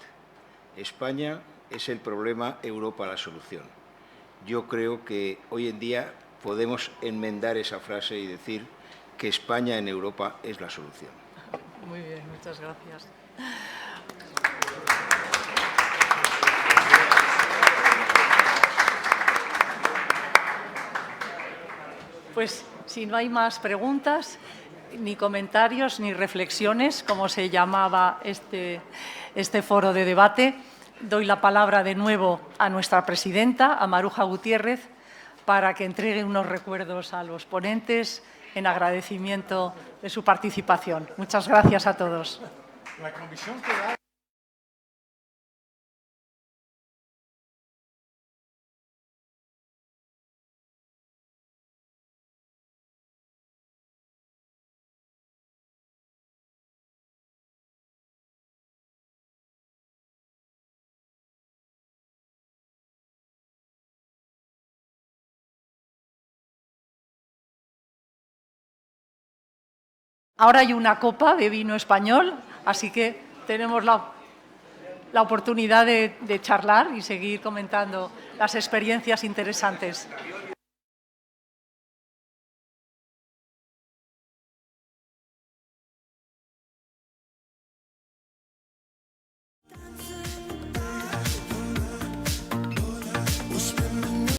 España es el problema, Europa la solución. Yo creo que hoy en día podemos enmendar esa frase y decir que España en Europa es la solución. Muy bien, muchas gracias. Pues si no hay más preguntas, ni comentarios, ni reflexiones, como se llamaba este foro de debate, doy la palabra de nuevo a nuestra presidenta, a Maruja Gutiérrez, para que entregue unos recuerdos a los ponentes en agradecimiento de su participación. Muchas gracias a todos. La comisión queda... Ahora hay una copa de vino español, así que tenemos la oportunidad de charlar y seguir comentando las experiencias interesantes.